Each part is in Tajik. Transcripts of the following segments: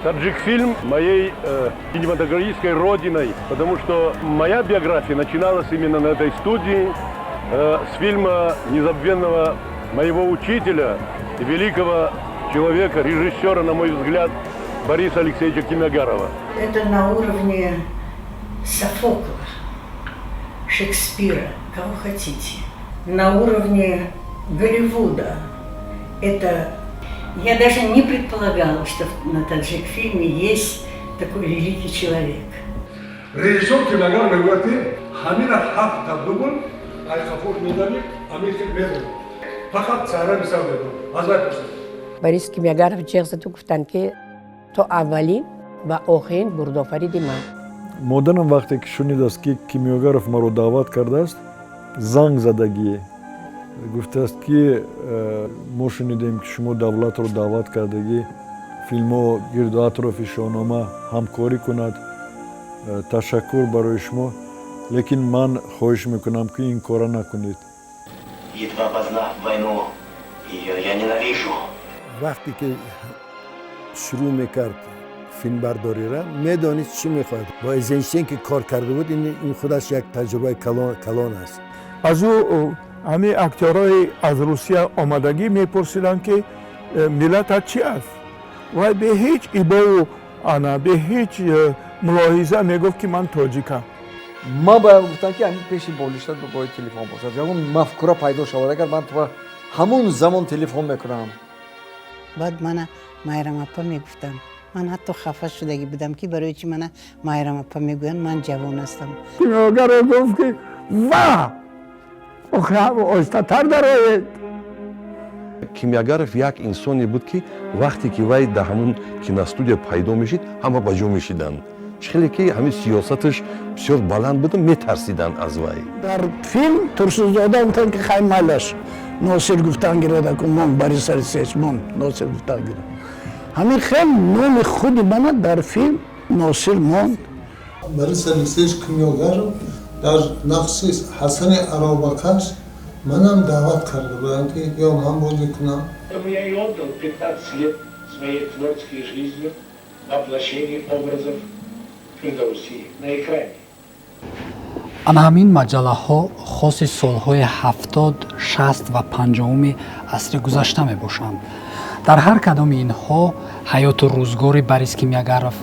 Таджикфильм моей кинематографической родиной, потому что моя биография начиналась именно на этой студии с фильма незабвенного моего учителя и великого человека, режиссера, на мой взгляд, Бориса Алексеевича Кимягарова. Это на уровне Софокла, Шекспира, кого хотите. На уровне Голливуда. Это я даже не предполагала, что на таджик-фильме есть такой великий человек. Режиссер Кимягар мегӯяд ҳамина ҳафт таблугон айқафур медани амир медон фақат сара бисар медон азай пурсад. Борис Кимягаров ҷиғзату гуфтанд ки то аввалин ва охирин бурдофариди ман. Модарам вақте ки шунидааст ки Кимягаров маро даъват кардааст, занг задагӣ гуфтааст ки мо шунидем ки шумо давлатро даъват кардагӣ филмҳо гирду атрофи шоҳнома ҳамкорӣ кунад, ташаккур барои шумо, лекин ман хоҳиш мекунам ки ин кора накунед. Едва познав войну, ее я ненавижу. вақте ки шурӯъ мекард филмбардориро медонист чӣ мехоҳад. бо эйзенштейн ки кор карда буд, ин худаш як таҷрибаи калон аст. аз ӯ ҳамин актёрҳои аз русия омадагӣ мепурсиданд ки миллатат чӣ аст. вай бе ҳеҷ ибоу ана бе ҳеҷ мулоҳиза мегуфт ки ман тоҷикам. ман бояд гуфтам ки ҳамин пеши болиштат бои телефон бошад. ягон мафкура пайдо шавад, агар ман ҳамун замон телефон мекунам. баъд мана майрам апа мегуфтам. ман ҳатто хафа шудагӣ будам ки барои чӣ мана майрам апа мегӯянд ман ҷавон ҳастам. Кимягаров гуфт ки ва остатар дароед. Кимягаров як инсоне буд ки вақте ки вай дар ҳамун киностудия пайдо мешид, ҳама ба ҷо мешиданд. хеле ки ҳамин сиёсаташ бисёр баланд буд, метарсиданд аз вай. дар филм турсузода гуфтанд ки хай малаш носир гуфтан гирад ку мон Борис Алексеевич мон носир гуфтан гирад. ҳамин хел номи худи мана дар филм носир монд. Борис Алексеевич Кимягаров дар нақши Ҳасани Арабакаш манам даъват карда буданд ки ё ман бозӣ кунам. Я и отдал 15 лет своей творческой жизни воплощению образов Фирдавсии на экране. ана ҳамин маҷаллаҳо хоси солҳои 70, 60 ва 50 асри гузашта мебошанд. дар ҳар кадоми инҳо ҳаёту рӯзгори Борис Кимягаров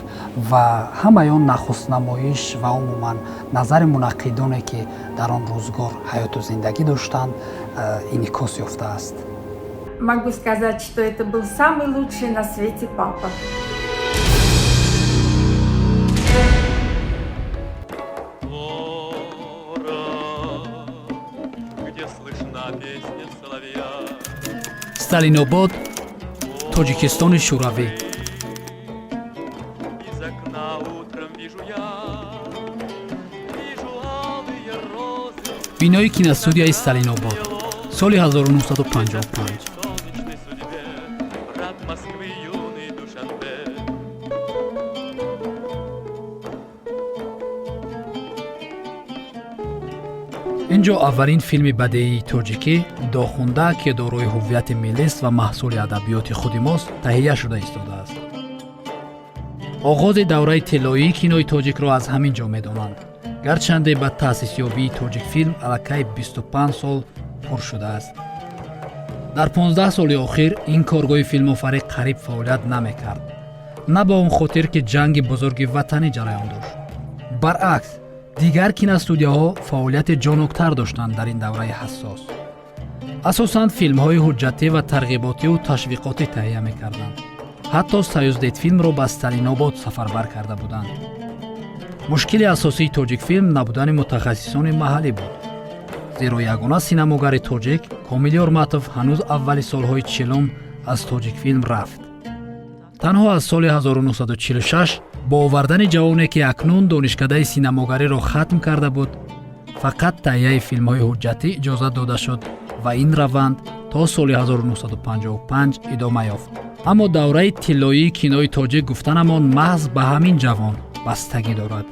ва ҳамаён нахустнамоиш ва умуман назари мунаққидоне ки дар он рӯзгор ҳаёту зиндагӣ доштанд инъикос ёфтааст. Могу сказать, что это был самый лучший на свете папа. Сталинобод, Тоҷикистони Шӯравӣ. бинои киностудияи Сталинобод соли 1955. инҷо аввалин филми бадеии тоҷикӣ дохунда ки дорои ҳуввияти миллист ва маҳсули адабиёти худи мост таҳия шуда истодааст. оғози давраи тиллоии кинои тоҷикро аз ҳамин ҷо медонанд, гарчанде ба таъсисёбии тоҷикфилм аллакай 25 сол пур шудааст. дар 15 соли охир ин коргоҳи филмофарӣ қариб фаъолият намекард, на ба он хотир ки ҷанги бузурги ватанӣ ҷараён дошт. баръакс, дигар киностудияҳо фаъолияти ҷоноктар доштанд дар ин давраи ҳассос. асосан филмҳои ҳуҷҷатӣ ва тарғиботию ташвиқотӣ таҳия мекарданд. ҳатто Союздетфилмро ба Сталинобод сафарбар карда буданд. мушкили асосии тоҷикфилм набудани мутахассисони маҳаллӣ буд, зеро ягона синамогари тоҷик Комили Ҳурматов ҳанӯз аввали солҳои 40 аз тоҷикфилм рафт. танҳо аз соли 1946 бо овардани ҷавоне ки акнун донишкадаи синамогариро хатм карда буд, фақат таҳияи филмҳои ҳуҷҷатӣ иҷозат дода шуд ва ин раванд то соли 1955 идома ёфт. аммо давраи тиллоии кинои тоҷик гуфтанамон маҳз ба ҳамин ҷавон бастагӣ дорад.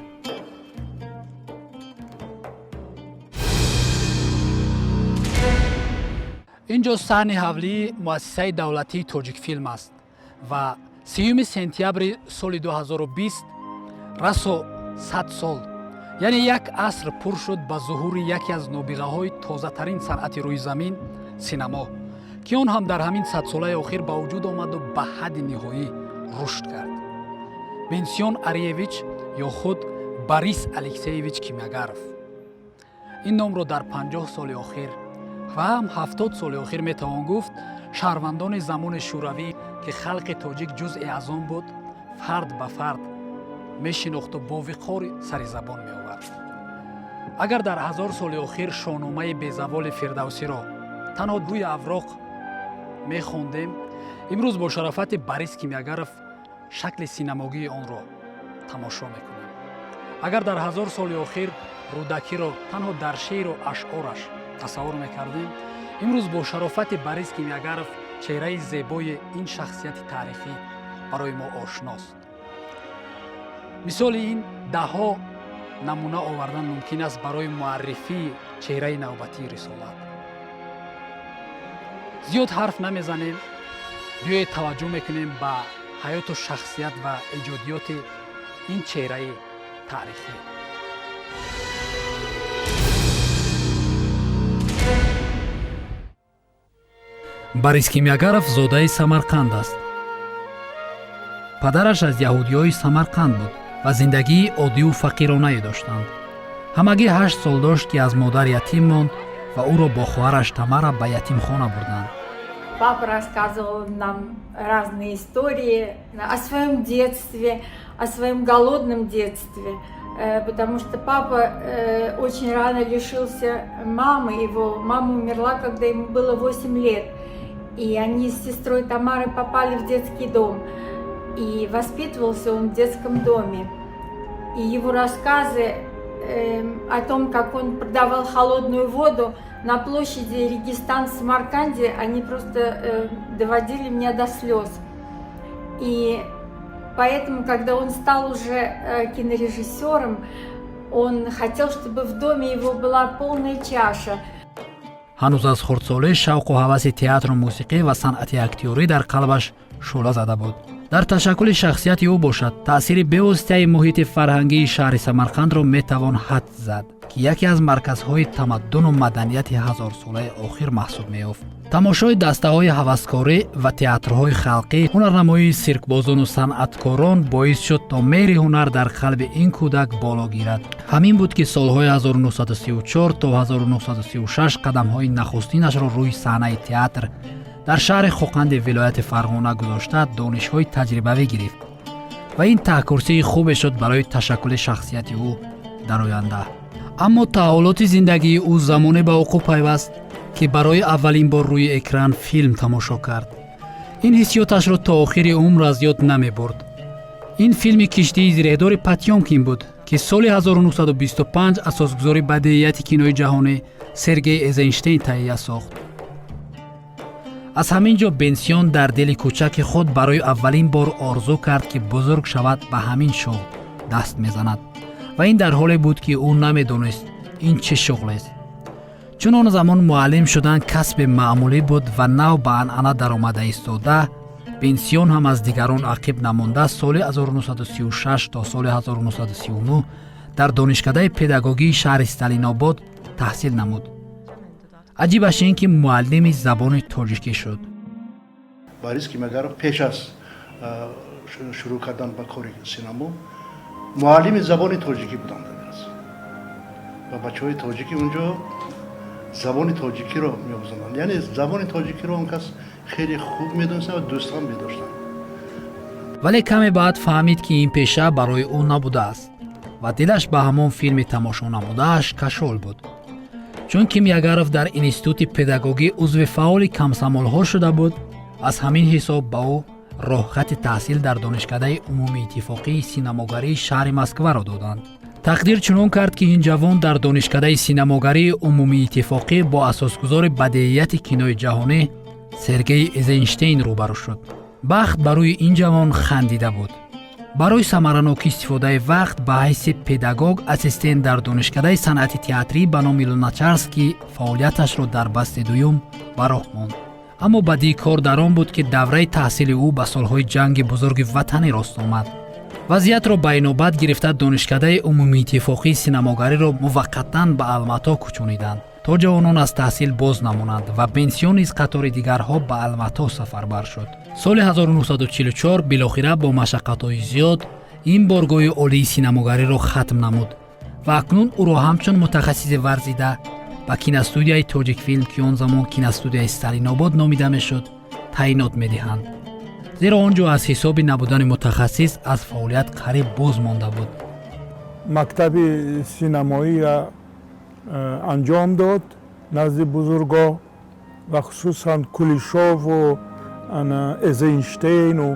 инҷо саҳни ҳавлии муассисаи давлатии тоҷикфилм аст ва 30 сентябри соли 2020 расо 100 сол, яъне як аср пур шуд ба зуҳури яке аз нобиғаҳои тозатарин санъати рӯи замин, синамо, ки он ҳам дар ҳамин 100 солаи охир ба вуҷуд омаду ба ҳадди ниҳоӣ рушд кард. Бенсион Ариевич ё худ Борис Алексеевич Кимягаров. ин номро дар 50 соли охир ва ҳам 70 соли охир метавон гуфт шаҳрвандони замони шӯравӣ, ки халқи тоҷик ҷузъе аз он буд, фард ба фард мешинохту бо виқори сари забон меовард. агар дар 1000 соли охир шоҳномаи безаволи Фирдавсиро танҳо рӯи авроқ мехондем, имрӯз бо шарофати Борис Кимягаров шакли синамогии онро тамошо мекунем. агар дар 1000 соли охир рӯдакиро танҳо дар шеъру ашъораш тасаввур мекардем, имрӯз бо шарофати Борис Кимягаров чеҳраи зебои ин шахсияти таърихӣ барои мо ошност. мисоли ин даҳҳо намуна овардан мумкин аст барои муаррифии чеҳраи навбатии рисолат. зиёд ҳарф намезанем, биёед таваҷҷӯҳ мекунем ба ҳаёту шахсият ва эҷодиёти ин чеҳраи таърихӣ. Борис Кимягаров зодаи Самарқанд аст. падараш аз яҳудиёи Самарқанд буд ва зиндагии оддию фақиронае доштанд. ҳамагӣ 8 сол дошт, ки аз модар ятим монд ва ӯро бо хоҳараш Тамара ба ятимхона бурданд. Папа рассказывал нам разные истории о своем детстве, о своем голодном детстве, потому что папа очень рано лишился мамы. Его мама умерла, когда ему было 8 лет. И они с сестрой Тамарой попали в детский дом. И воспитывался он в детском доме. И его рассказы о том, как он продавал холодную воду на площади Регистан в Самарканде, они просто доводили меня до слез. И поэтому, когда он стал уже кинорежиссером, он хотел, чтобы в доме его была полная чаша. ҳанӯз аз хурдсолӣ шавқу ҳаваси театру мусиқӣ ва санъати актёрӣ дар қалбаш шӯъла зада буд. дар ташаккули шахсияти ӯ бошад, таъсири бевоситаи муҳити фарҳангии шаҳри Самарқандро метавон ҳад зад, ки яке аз марказҳои тамаддуну маданияти ҳазорсолаи охир маҳсуб меёфт. тамошои дастаҳои ҳаваскорӣ ва театрҳои халқӣ, ҳунарнамоии сиркбозону санъаткорон боис шуд, то мehri ҳунар дар қалби ин кӯдак боло гирад. ҳамин буд, ки солҳои 1934 то 1936 қадамҳои нахустинашро рӯи саҳнаи театр дар шаҳри Хоқанди вилояти Фарғона гузошта донишҳои таҷрибавӣ гирифт ва ин таҳкурсии хубе шуд барои ташаккули шахсияти ӯ дар оянда. аммо таҳволоти зиндагии ӯ замоне ба вуқӯъ пайваст, ки барои аввалин бор рӯи экран филм тамошо кард. ин ҳиссиёташро то охири умр аз ёд намебурд. ин филми киштии зиреҳдори Потёмкин буд, ки соли 1925 асосгузори бадеияти кинои ҷаҳонӣ Сергей Эйзенштейн таҳия сохт. аз ҳамин ҷо Бенсион дар дили кӯчаки худ барои аввалин бор орзу кард, ки бузург шавад ба ҳамин шуғл даст мезанад. ва ин дар ҳоле буд, ки ӯ намедонист ин чӣ шуғлест. чун он замон муаллим шудан касби маъмулӣ буд ва нав ба анъана даромада истода, Бенсион ҳам аз дигарон ақиб намонда соли 1936 то соли 1939 дар донишкадаи педагогии шаҳри Сталинобод таҳсил намуд. аҷибаш ин, ки муаллими забони тоҷикӣ шуд. Борис Кимягаров пеш аз шурӯъ кардан ба кори синамо муаллими забони тоҷикӣ буданд. ва бачаҳои тоҷикӣ унҷо забони тоҷикиро меомӯзонданд. яъне забони тоҷикиро он кас хеле хуб медонистанд ва дӯст ҳам медоштанд. вале каме баъд фаҳмид, ки ин пеша барои ӯ набудааст ва дилаш ба ҳамон филми тамошо намудааш кашол буд. чун Кимягаров дар институти педагогӣ узви фаъоли камсамолҳо шуда буд, аз ҳамин ҳисоб ба ӯ роҳхати таҳсил дар донишкадаи умумииттифоқии синамогарии шаҳри Москваро доданд. тақдир чунон кард, ки ин ҷавон дар донишкадаи синамогарии умумииттифоқӣ бо асосгузори бадеияти кинои ҷаҳонӣ Сергей Эйзенштейн рӯбарӯ шуд. бахт ба рӯи ин ҷавон хандида буд. барои самаранокӣ истифодаи вақт ба ҳайси педагог ассистент дар донишкадаи санъати театрӣ ба номи Луначарский фаъолияташро дар басти дуюм ба роҳ монд. аммо бадии кор дар он буд ки давраи таҳсили ӯ ба солҳои ҷанги бузурги ватанӣ рост омад. вазъиятро ба инобат гирифта донишкадаи умумииттифоқии синамогариро муваққатан ба Алмато кӯчониданд то ҷавонон аз таҳсил боз намонанд ва пенсион низ қатори дигарҳо ба Алмато сафарбар шуд. соли 1944 билохира бо машаққатҳои зиёд ин боргоҳи олии синамогариро хатм намуд ва акнун ӯро ҳамчун мутахассиси варзида ба киностудияи Тоҷикфилм, ки он замон киностудияи Сталинобод номида мешуд, таъинот медиҳанд. зеро он ҷо аз ҳисоби набудани мутахассис аз фаъолият қариб боз монда буд. мактаби синамоия анҷом дод назди бузургоҳ ва хусусан Кулишову Эйзенштейну.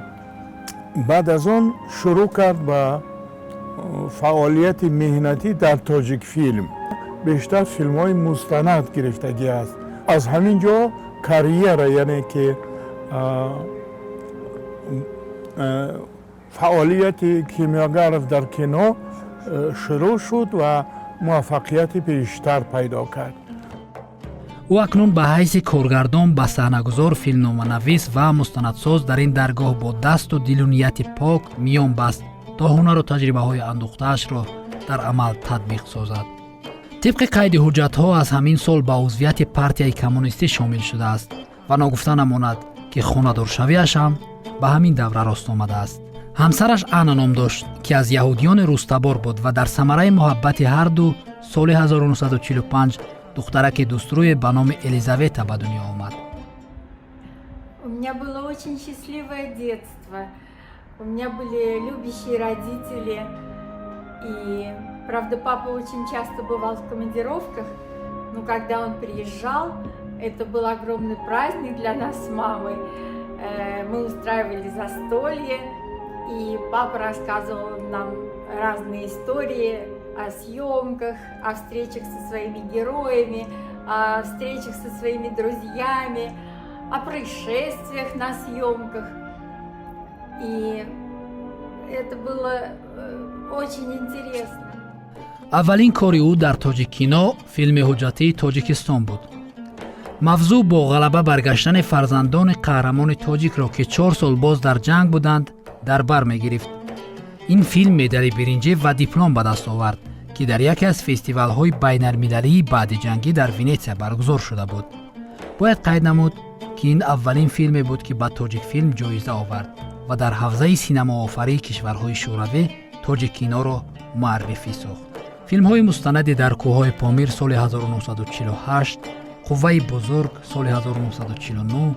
баъд аз он шурӯъ кард ба фаъолияти меҳнатӣ дар Тоҷикфилм. бештар филмҳои мустанад гирифтагӣ аст. аз ҳамин ҷо карьера, яъне ки фаъолияти Кимиогаров дар кино шурӯъ шуд ва муваффақияти бештар пайдо кард. ӯ акнун ба ҳайси коргардон ба саҳнагузор, филмноманавис ва мустанадсоз дар ин даргоҳ бо дасту дилу нияти пок миён баст то ҳунару таҷрибаҳои андӯхтаашро дар амал татбиқ созад. тибқи қайди ҳуҷҷатҳо аз ҳамин сол ба узвияти партияи коммунистӣ шомил шудааст ва ногуфта намонад ки хонадоршавиашам ба ҳамин давра рост омадааст. ҳамсараш Анна ном дошт, ки аз яҳудиёни рӯстабор буд ва дар самараи муҳаббати ҳарду соли 1945 духтараки дӯструе ба номи Елизавета ба дунё омад. У меня было очень счастливое детство. У меня были любящие родители. И, правда, папа очень часто бывал в командировках, но когда он приезжал, это был огромный праздник для нас с мамой. Мы устраивали застолье, и папа рассказывал нам разные истории о съемках, о встречах со своими героями, о встречах со своими друзьями, о происшествиях на съемках. И это было очень интересно. аввалин кори ӯ дар тоҷиккино филми ҳуҷҷатии Тоҷикистон буд. мавзӯъ бо ғалаба баргаштани фарзандони қаҳрамони тоҷикро ки 4 сол боз дар ҷанг буданд дар бар мегирифт. ин филм медали биринҷӣ ва диплом ба даст овард, ки дар яке аз фестивалҳои байналмилалии баъдиҷангӣ дар Венетсия баргузор шуда буд. бояд қайд намуд, ки ин аввалин филме буд, ки ба Тоҷикфилм ҷоиза овард ва дар ҳавзаи синамоофарии кишварҳои шӯравӣ тоҷиккиноро муаррифӣ сохт. филмҳои мустанади дар кӯҳҳои Помир соли 1948, Қувваи бузург соли 1949,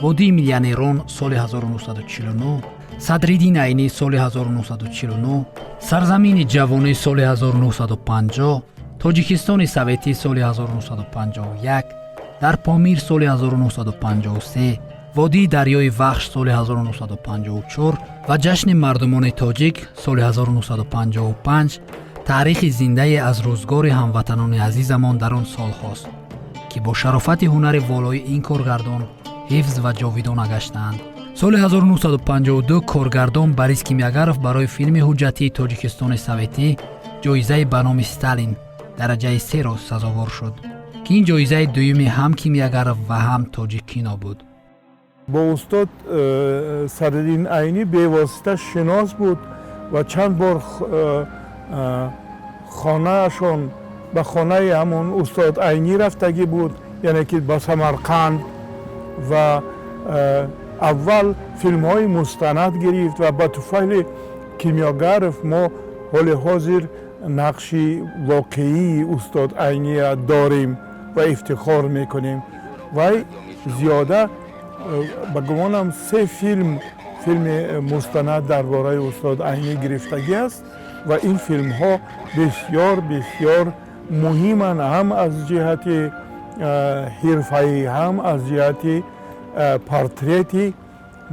Водии миллионерон соли 1949, Садриддин Айнӣ соли 1949, Сарзамини ҷавонӣ соли 1950, Тоҷикистони Советӣ соли 1951, Дар Помир соли 1953, Водии дарёи Вахш соли 1954 ва Ҷашни мардумони тоҷик соли 1955 таърихи зиндаи аз рӯзгори ҳамватанони азизамон дар он солҳост, ки бо шарофати ҳунари волои ин коргардон ҳифз ва ҷовидона гаштаанд. соли 1952 коргардон Борис Кимиогаров барои филми ҳуҷҷатии Тоҷикистони Советӣ ҷоизаи ба номи Сталин дараҷаи 3-ро сазовор шуд, ки ин ҷоизаи дуюми ҳам Кимиогаров ва ҳам тоҷиккино буд. бо устод Садриддин Айнӣ бевосита шинос буд ва чанд бор хонаашон ба хонаи ҳамон устод Айнӣ рафтагӣ буд, яъне ки ба Самарқанд, ва аввал филмҳои мустанад гирифт ва ба туфайли Кимиогаров мо ҳоли ҳозир нақши воқеии устод Айнӣ дорем ва ифтихор мекунем. вай зиёда ба гумонам 3 филми мустанад дар бораи устод Айнӣ гирифтагӣ аст ва ин филмҳо бисёр муҳиманд, ҳам аз ҷиҳати ҳирфаӣ, ҳам аз ҷиҳати портрети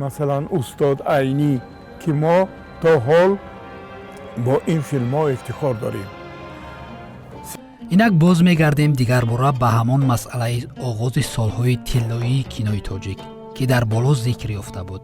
масалан устод Айнӣ, ки мо то ҳол бо ин филмҳо ифтихор дорем. инак боз мегардем дигарбора ба ҳамон масъалаи оғози солҳои тиллоии кинои тоҷик, ки дар боло зикр ёфта буд,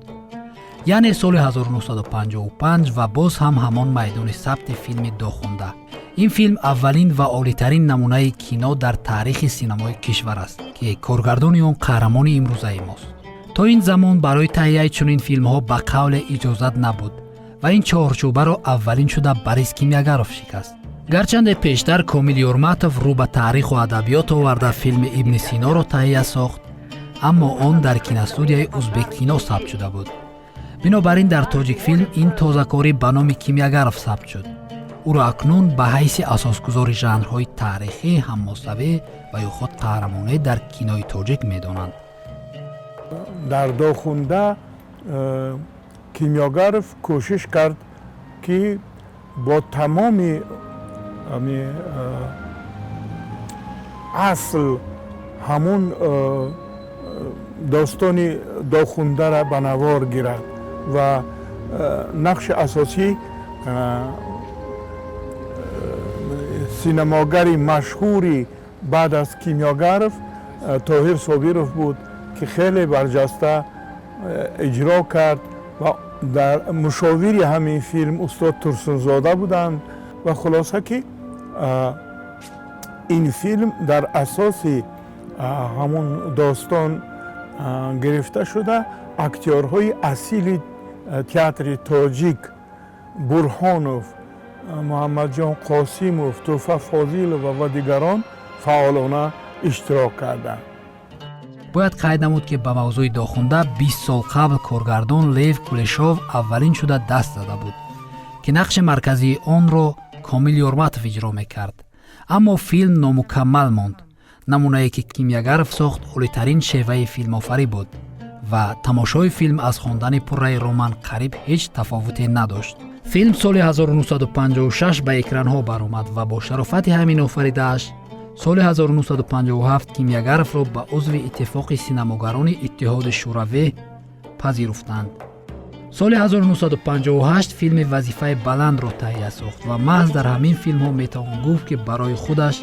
яъне соли 1955 ва боз ҳам ҳамон майдони сабти филми Дохунда, ин филм аввалин ва олитарин намунаи кино дар таърихи синамои кишвар аст ки коргардони он қаҳрамони имрӯзаи мост. то ин замон барои таҳияи чунин филмҳо ба қавле иҷозат набуд ва ин чорчӯбаро аввалин шуда Борис Кимягаров шикаст. гарчанде пештар Комил Юрматов рӯ ба таъриху адабиёт оварда филми Ибни Синоро таҳия сохт, аммо он дар киностудияи Узбеккино сабт шуда буд. бинобар ин дар Тоҷикфилм ин тозакорӣ ба номи Кимягаров сабт шуд. ӯро акнун ба ҳайси асосгузори жанрҳои таърихӣ, ҳаммосавӣ ва ё худ қаҳрамонӣ дар кинои тоҷик медонанд. дар дохунда Кимягаров кӯшиш кард ки бо тамоми асл ҳамун достони дохундара ба навор гирад ва нақши асосӣ синамогари машҳури баъд аз Кимягаров Тоҳир Собиров буд ки хеле барҷаста иҷро кард ва дар мушовири ҳамин филм устод Турсунзода буданд ва хулоса ки ин филм дар асоси ҳамун достон гирифта шуда актёрҳои асили театри тоҷик Бурҳонов, Муҳаммадҷон Қосимов, Туҳфа Фозилова ва дигарон фаъолона иштирок карданд. бояд қайд намуд ки ба мавзӯи дохунда 20 сол қабл коргардон Лев Кулешов аввалин шуда даст зада буд ки нақши марказии онро Комил Юрматов иҷро мекард. аммо филм номукаммал монд. намунае ки Кимягаров сохт олитарин шеваи филмофарӣ буд ва тамошои филм аз хондани пурраи роман қариб ҳеҷ тафовуте надошт. филм соли 1956 ба экранҳо баромад ва бо шарофати ҳамин офаридааш соли 1957 Кимягаровро ба узви иттифоқи синамогарони Иттиҳоди Шӯравӣ пазируфтанд. соли 1958 филми Вазифаи баландро таҳия сохт ва маҳз дар ҳамин филмҳо метавон гуфт ки барои худаш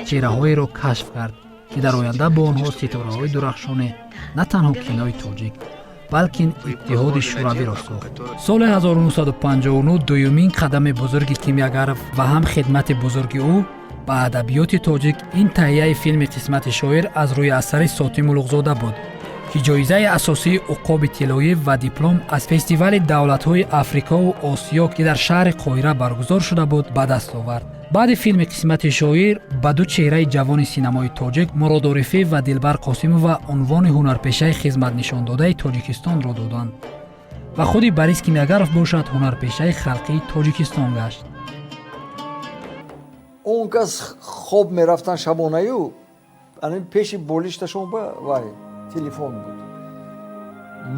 чеҳраҳоеро кашф кард ки дар оянда бо онҳо ситораҳои дурахшоне на танҳо кинои тоҷик балки Иттиҳоди Шӯравиро сохт. соли 1959 дуюмин қадами бузурги Кимягаров ва ҳам хидмати бузурги ӯ ба адабиёти тоҷик ин таҳияи филми Қисмати шоир аз рӯи асари Сотим Улуғзода буд ки ҷоизаи асосии уқоби тиллоӣ ва диплом аз фестивали давлатҳои Африкову Осиё ки дар шаҳри Қоҳира баргузор шуда буд ба даст овард. баъди филми Қисмати шоир ба ду чеҳраи ҷавони синамои тоҷик Мурод Орифӣ ва Дилбар Қосимова унвони ҳунарпешаи хизматнишондодаи Тоҷикистонро доданд ва худи Борис Кимягаров бошад ҳунарпешаи халқии Тоҷикистон гашт. он кас хоб мерафтан шабонаю анин пеши болишташон ба вай телефон буд.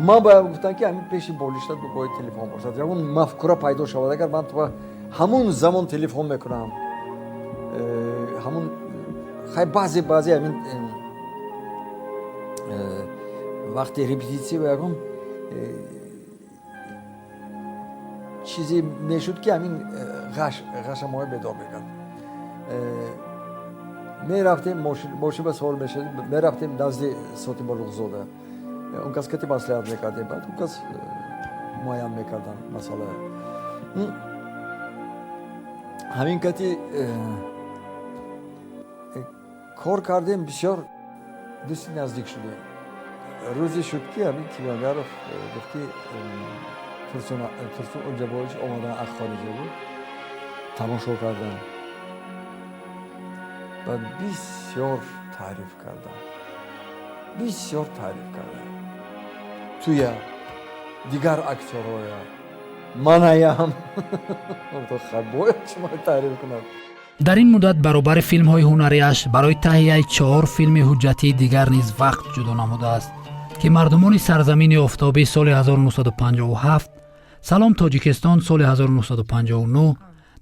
ман ба гуфтам ки ҳамин пеши болишта бояд телефон бошад. ягон мафкура пайдо шавад. агар ман то ҳамун замон телефон мекунам, ҳамун хай баъзе ҳамин вақти репетитсия ва ягон чизе мешуд ки ҳамин ғашамои бедор мекард. мерафтем мошин ба суол мешад, мерафтем назди Сотим Улуғзода. он кас кати маслиҳат мекардем, баъд он кас муайян мекардан масъала. ҳамин кати кор кардем, бисёр дӯсти наздик шудем. рӯзе шуд ки ҳамин Кимягаров гуфт ки Турсун Уҷабоевич омадан аз хориҷа буд, тамошо кардам. баъд бисёр таъриф кардам. туя дигар актёрҳоя манаям бояд шумо таъриф кунам. дар ин муддат баробари филмҳои ҳунариаш барои таҳияи 4 филми ҳуҷҷатии дигар низ вақт ҷудо намудааст ки Мардумони сарзамини офтобӣ соли 1957, Салом Тоҷикистон соли 1959,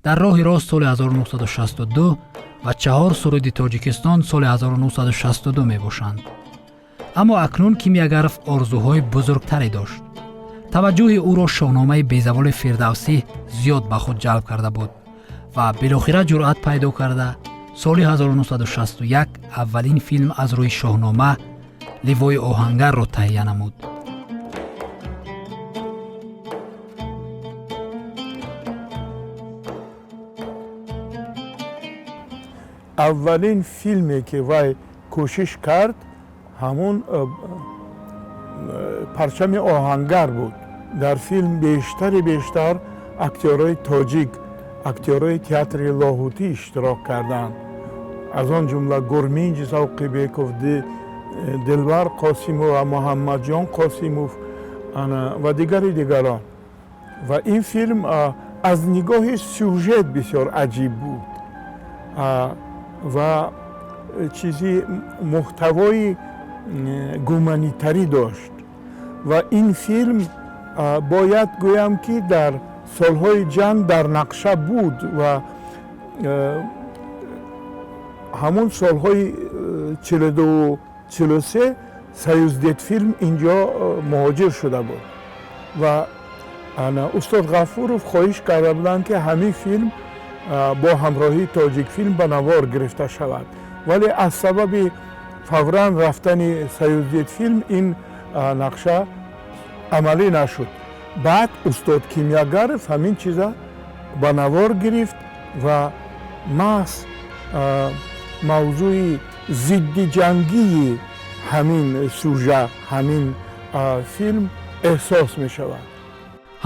Дар роҳи рост соли 1962 ва 4 суруди Тоҷикистон соли 1962 мебошанд. аммо акнун Кимягаров орзуҳои бузургтаре дошт. таваҷҷӯҳи ӯро шоҳномаи Безаволи Фирдавсӣ зиёд ба худ ҷалб карда буд ва билохира ҷуръат пайдо карда соли 1961 аввалин филм аз рӯи шоҳнома Ливои оҳангарро таҳия намуд. اولین فیلمی که وای کوشش کرد همون پرچم آهنگر بود. در فیلم بیشتر اکتورهای تاجیک، اکتورهای تئاتر لاهوتی اشتراک کردند. از آن جمله گرمینج سوقیبیکوف، دلبر قاسیموف و محمد جان قاسیموف و دیگران. و این فیلم از نگاه سوژه بسیار عجیب بود و چیزی محتوای گومانیتری داشت و این فیلم باید گویم که در سالهای جنگ در نقشه بود و همون سالهای 42 43 سیوزدید فیلم اینجا مهاجر شده بود و استاد غفورов خواهش کرده بودند که همین فیلم با همراهی تاجیک فیلم به نوار گرفته شود، ولی از سبب فوراً رفتن سیوزدید فیلم این نقشه عملی نشد. بعد استاد کیمیاگرف همین چیزا به نوار گرفت و محض موضوع ضد جنگی همین سوژه، همین فیلم احساس می شود.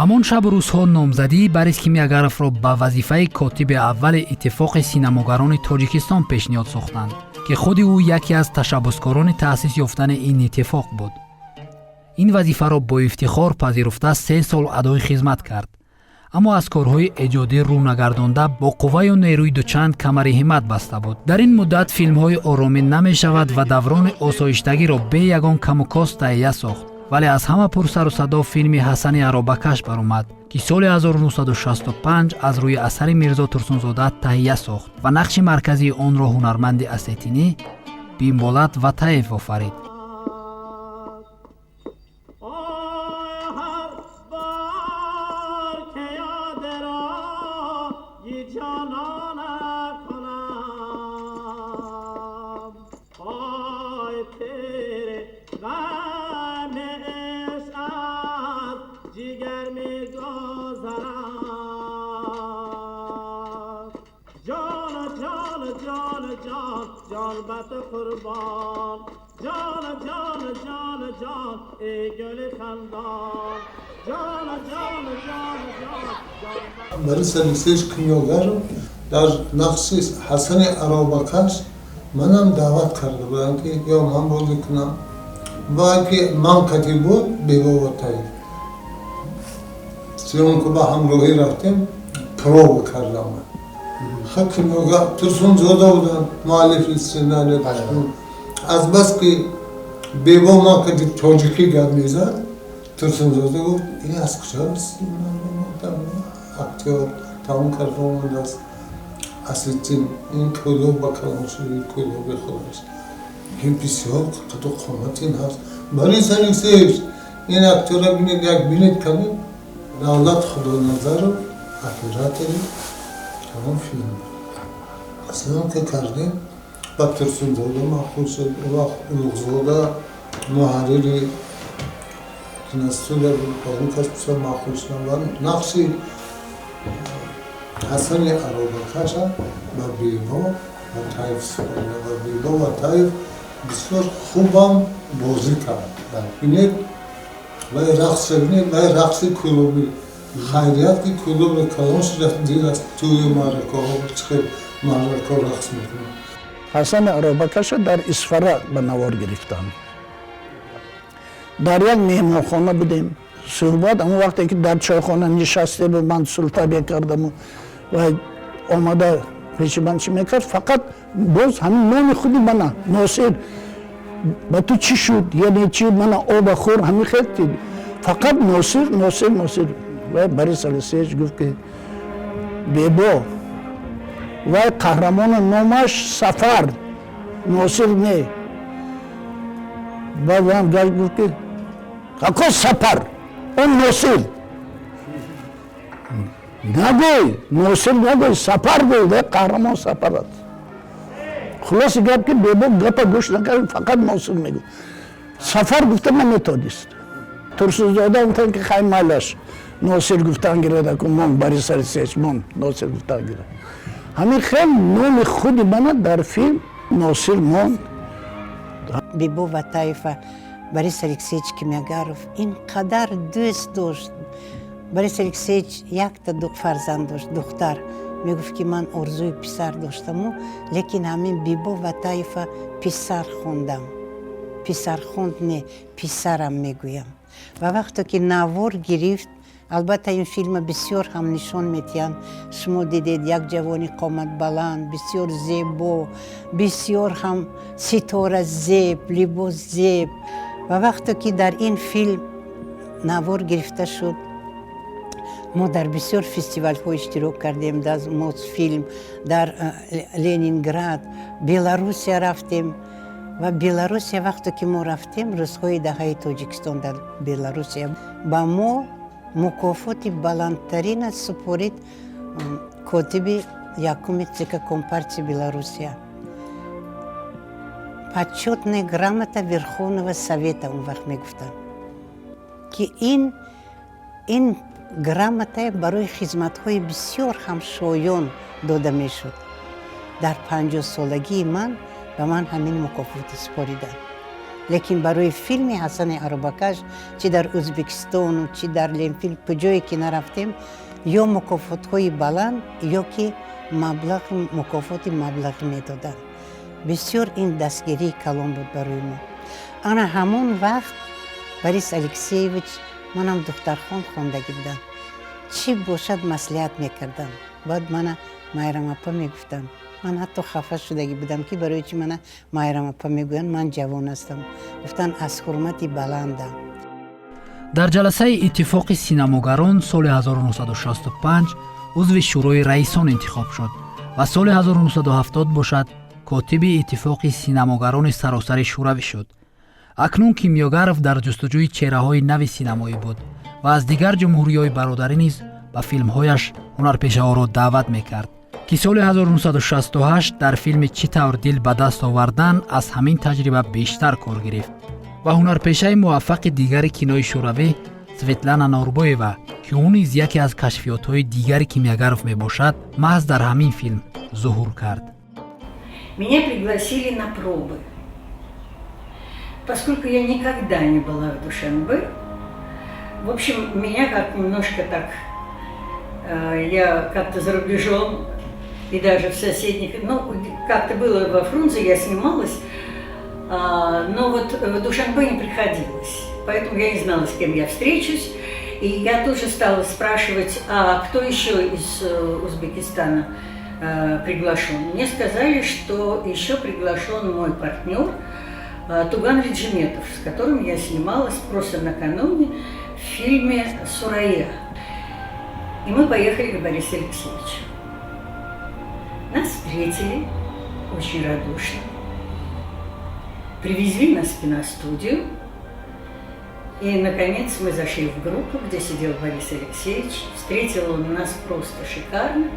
ҳамон шабу рӯзҳо номзадӣ Борис Кимиагаровро ба вазифаи котиби аввали иттифоқи синамогарони Тоҷикистон пешниҳод сохтанд, ки худи ӯ яке аз ташаббускорони таъсис ёфтани ин иттифоқ буд. ин вазифаро бо ифтихор пазируфта 3 сол адои хизмат кард, аммо аз корҳои эҷодӣ рӯ нагардонда бо қувваю нерӯи дучанд камари ҳиммат баста буд. дар ин муддат филмҳои оромӣ намешавад ва даврони осоиштагиро бе ягон камукос таҳия сохт. вале аз ҳама пурсару садо филми ҳасани аробакаш баромад, ки соли 1965 аз рӯи асари Мирзо Турсунзода таҳия сохт ва нақши марказии онро ҳунарманди Асетинӣ, Бимболат Ватаев офарид. Борис Алексеевич Кимиагаров дар нақши ҳасани аробакаш манам даъват карда буданд ки ё ман бозӣ кунам ва ки ман катиб буд Бебоватаев сиён ки ба ҳамроҳӣ рафтем прова кардам. Кимиагаров Турсунзода буданд муаллифи сценарий. аз бас ки Бебо ман катиб тоҷикӣ гап мезад, Турсунзода гуфт ин аз куҷо расид? Актер тамом карда омадааст. Асетин ин пӯло ба калоншуи пӯлоби худаш. ин бисёр қаду қоматин ҳаст. Борис Алексеевич ин актера бинед, як бинед кани Давлат Худоназаров оператори тамом филм. Асlan ки кардем ба Турсунзода махсус шуд. вақт Улуғзода муҳаррири киностудия буд, ба он кас бисёр махсус шуд. нақши ҳасани аробакаша ба Бебо Ватаев супорда ва Бебо Ватаев бисёр хубам бозӣ кард. бинед вай рақс бинед, вай рақси клуби хайрият ки клуби калонш дир аст тӯи маъракаҳо чиқиб маърака рақс мекунад. ҳасани аробакаша дар Исфара ба навор гирифтам. дар як меҳмонхона будем суҳбат, амон вақте ки дар чойхона нишасте буд, ман султабе кардаму ва омада пеши ман чӣ мекард, фақат боз ҳамин номи худи мана Носир, ба ту чӣ шуд, яъне чӣ, мана оба хӯр ҳамин хел ки фақат Носир Носир Носир. ва Борис Алексеевич гуфт ки Бебо вай қаҳрамони номаш Сафар, Носир не. баъд ҳам гашт гуфт ки какой Сафар, он Носир. нагӯй, Носир нагӯй, Сафар гӯй, вай қаҳрамон Сафар аст. хулоси гап ки Бебо гапа гӯш накард, фақат Носир мегӯ. Сафар гуфта наметонист. Турсунзода гуфтанд ки хай майлаш, Носир гуфтан гирад кун, мон Борис Алексеевич, мон Носир гуфтан гирад. ҳамин хел номи худи мана дар филм носир монд. Бибо Ватаева Борис Алексеевич Кимягаров инқадар дӯст дошт. Борис Алексеевич якта фарзанд дошт, духтар. Мегуфт ки ман орзуи писар доштаму, лекин ҳамин Бибо Ватаева писар хондам. Писар хонд не, писарам мегӯям. Ва вақте ки навор гирифт, албатта ин филма бисёр ҳам нишон метиҳанд. Шумо дидед як ҷавони қоматбаланд, бисёр зебо, бисёр ҳам ситора зеб, либос зеб. Ва вақте ки дар ин филм навор гирифта шуд, мо дар бисёр фестивалҳо иштирок кардем, дар Мосфилм, дар Ленинград, Беларусия рафтем. Ва Беларусия вақте ки мо рафтем, рӯзҳои даҳаи Тоҷикистон дар Беларусия, ба мо мукофоти баландтарина супорид котиби якуми ЦК Компартии Беларусия. Почетная грамота Верховного Совета он вақт мегуфтанд ки ин грамота барои хизматҳои бисёр ҳам шоён дода мешуд. Дар 50-солагии ман ба ман ҳамин мукофоти супориданд. Лекин барои филми Ҳасани Арбакаш чи дар Ӯзбекистону чи дар Ленфилм куҷое ки нарафтем, ё мукофотҳои баланд ё ки мукофоти маблағ медоданд. Бисёр ин дастгирии калон буд барои мо. Ана ҳамон вақт Борис Алексеевич, манам духтархон хондагӣ будам, чӣ бошад маслиҳат мекардам. Баъд мана Майрам апа мегуфтам. Ман ҳатто хафа шудагӣ будам ки барои чӣ мана Майрам апа мегӯянд, ман ҷавон ҳастам. Гуфтанд аз ҳурмати баландам. дар ҷаласаи иттифоқи синамогарон соли 1965 узви шӯрои раисон интихоб шуд ва соли 1970 бошад котиби иттифоқи синамогарони саросари шӯравӣ шуд. акнун Кимёгаров дар ҷустуҷӯи чеҳраҳои нави синамоӣ буд ва аз дигар ҷумҳуриҳои бародарӣ низ ба филмҳояш ҳунарпешаҳоро даъват мекард ки соли 1968 дар филми «Чӣ тавр дил ба даст овардан» аз ҳамин таҷриба бештар кор гирифт ва ҳунарпешаи муваффақи дигари кинои шӯравӣ Светлана Норбоева, ки ӯ низ яке аз кашфиётҳои дигари Кимягаров мебошад, маҳз дар ҳамин филм зуҳур кард. Меня пригласили на пробы. Поскольку я никогда не была в Душанбе, в общем, меня как немножко так, я как-то за рубежом и даже в соседних, ну, как-то было во Фрунзе, я снималась, но вот в Душанбе не приходилось. Поэтому я не знала, с кем я встречусь. И я тоже стала спрашивать, а кто еще из Узбекистана приглашен. Мне сказали, что еще приглашен мой партнер Туган Реджиметов, с которым я снималась просто накануне в фильме «Сурая». И мы поехали к Борису Алексеевичу. Нас встретили очень радушно. Привезли нас в киностудию. И, наконец, мы зашли в группу, где сидел Борис Алексеевич. Встретил он нас просто шикарно.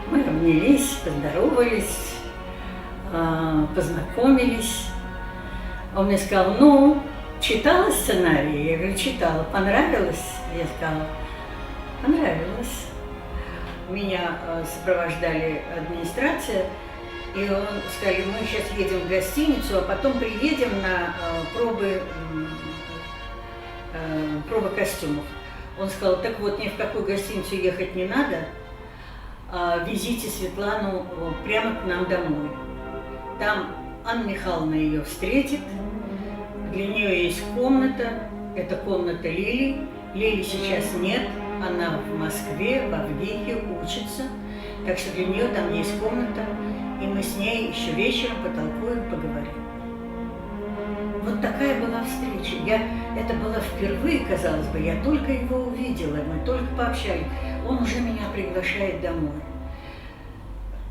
Мы обнялись, поздоровались, познакомились. Он мне сказал, ну, читала сценарий? Я говорю, читала. Понравилось? Я сказала, понравилось. Меня сопровождали администрация, и он сказали, мы сейчас едем в гостиницу, а потом приедем на пробы костюмов. Он сказал, так вот, ни в какую гостиницу ехать не надо, везите Светлану прямо к нам домой. Там Анна Михайловна ее встретит, для нее есть комната, это комната Лили. Лили сейчас нет, она в Москве, в Авгике учится, так что для нее там есть комната, и мы с ней еще вечером потолкуем, поговорим. Вот такая была встреча. Это было впервые, казалось бы, я только его увидела, мы только пообщались. Он уже меня приглашает домой.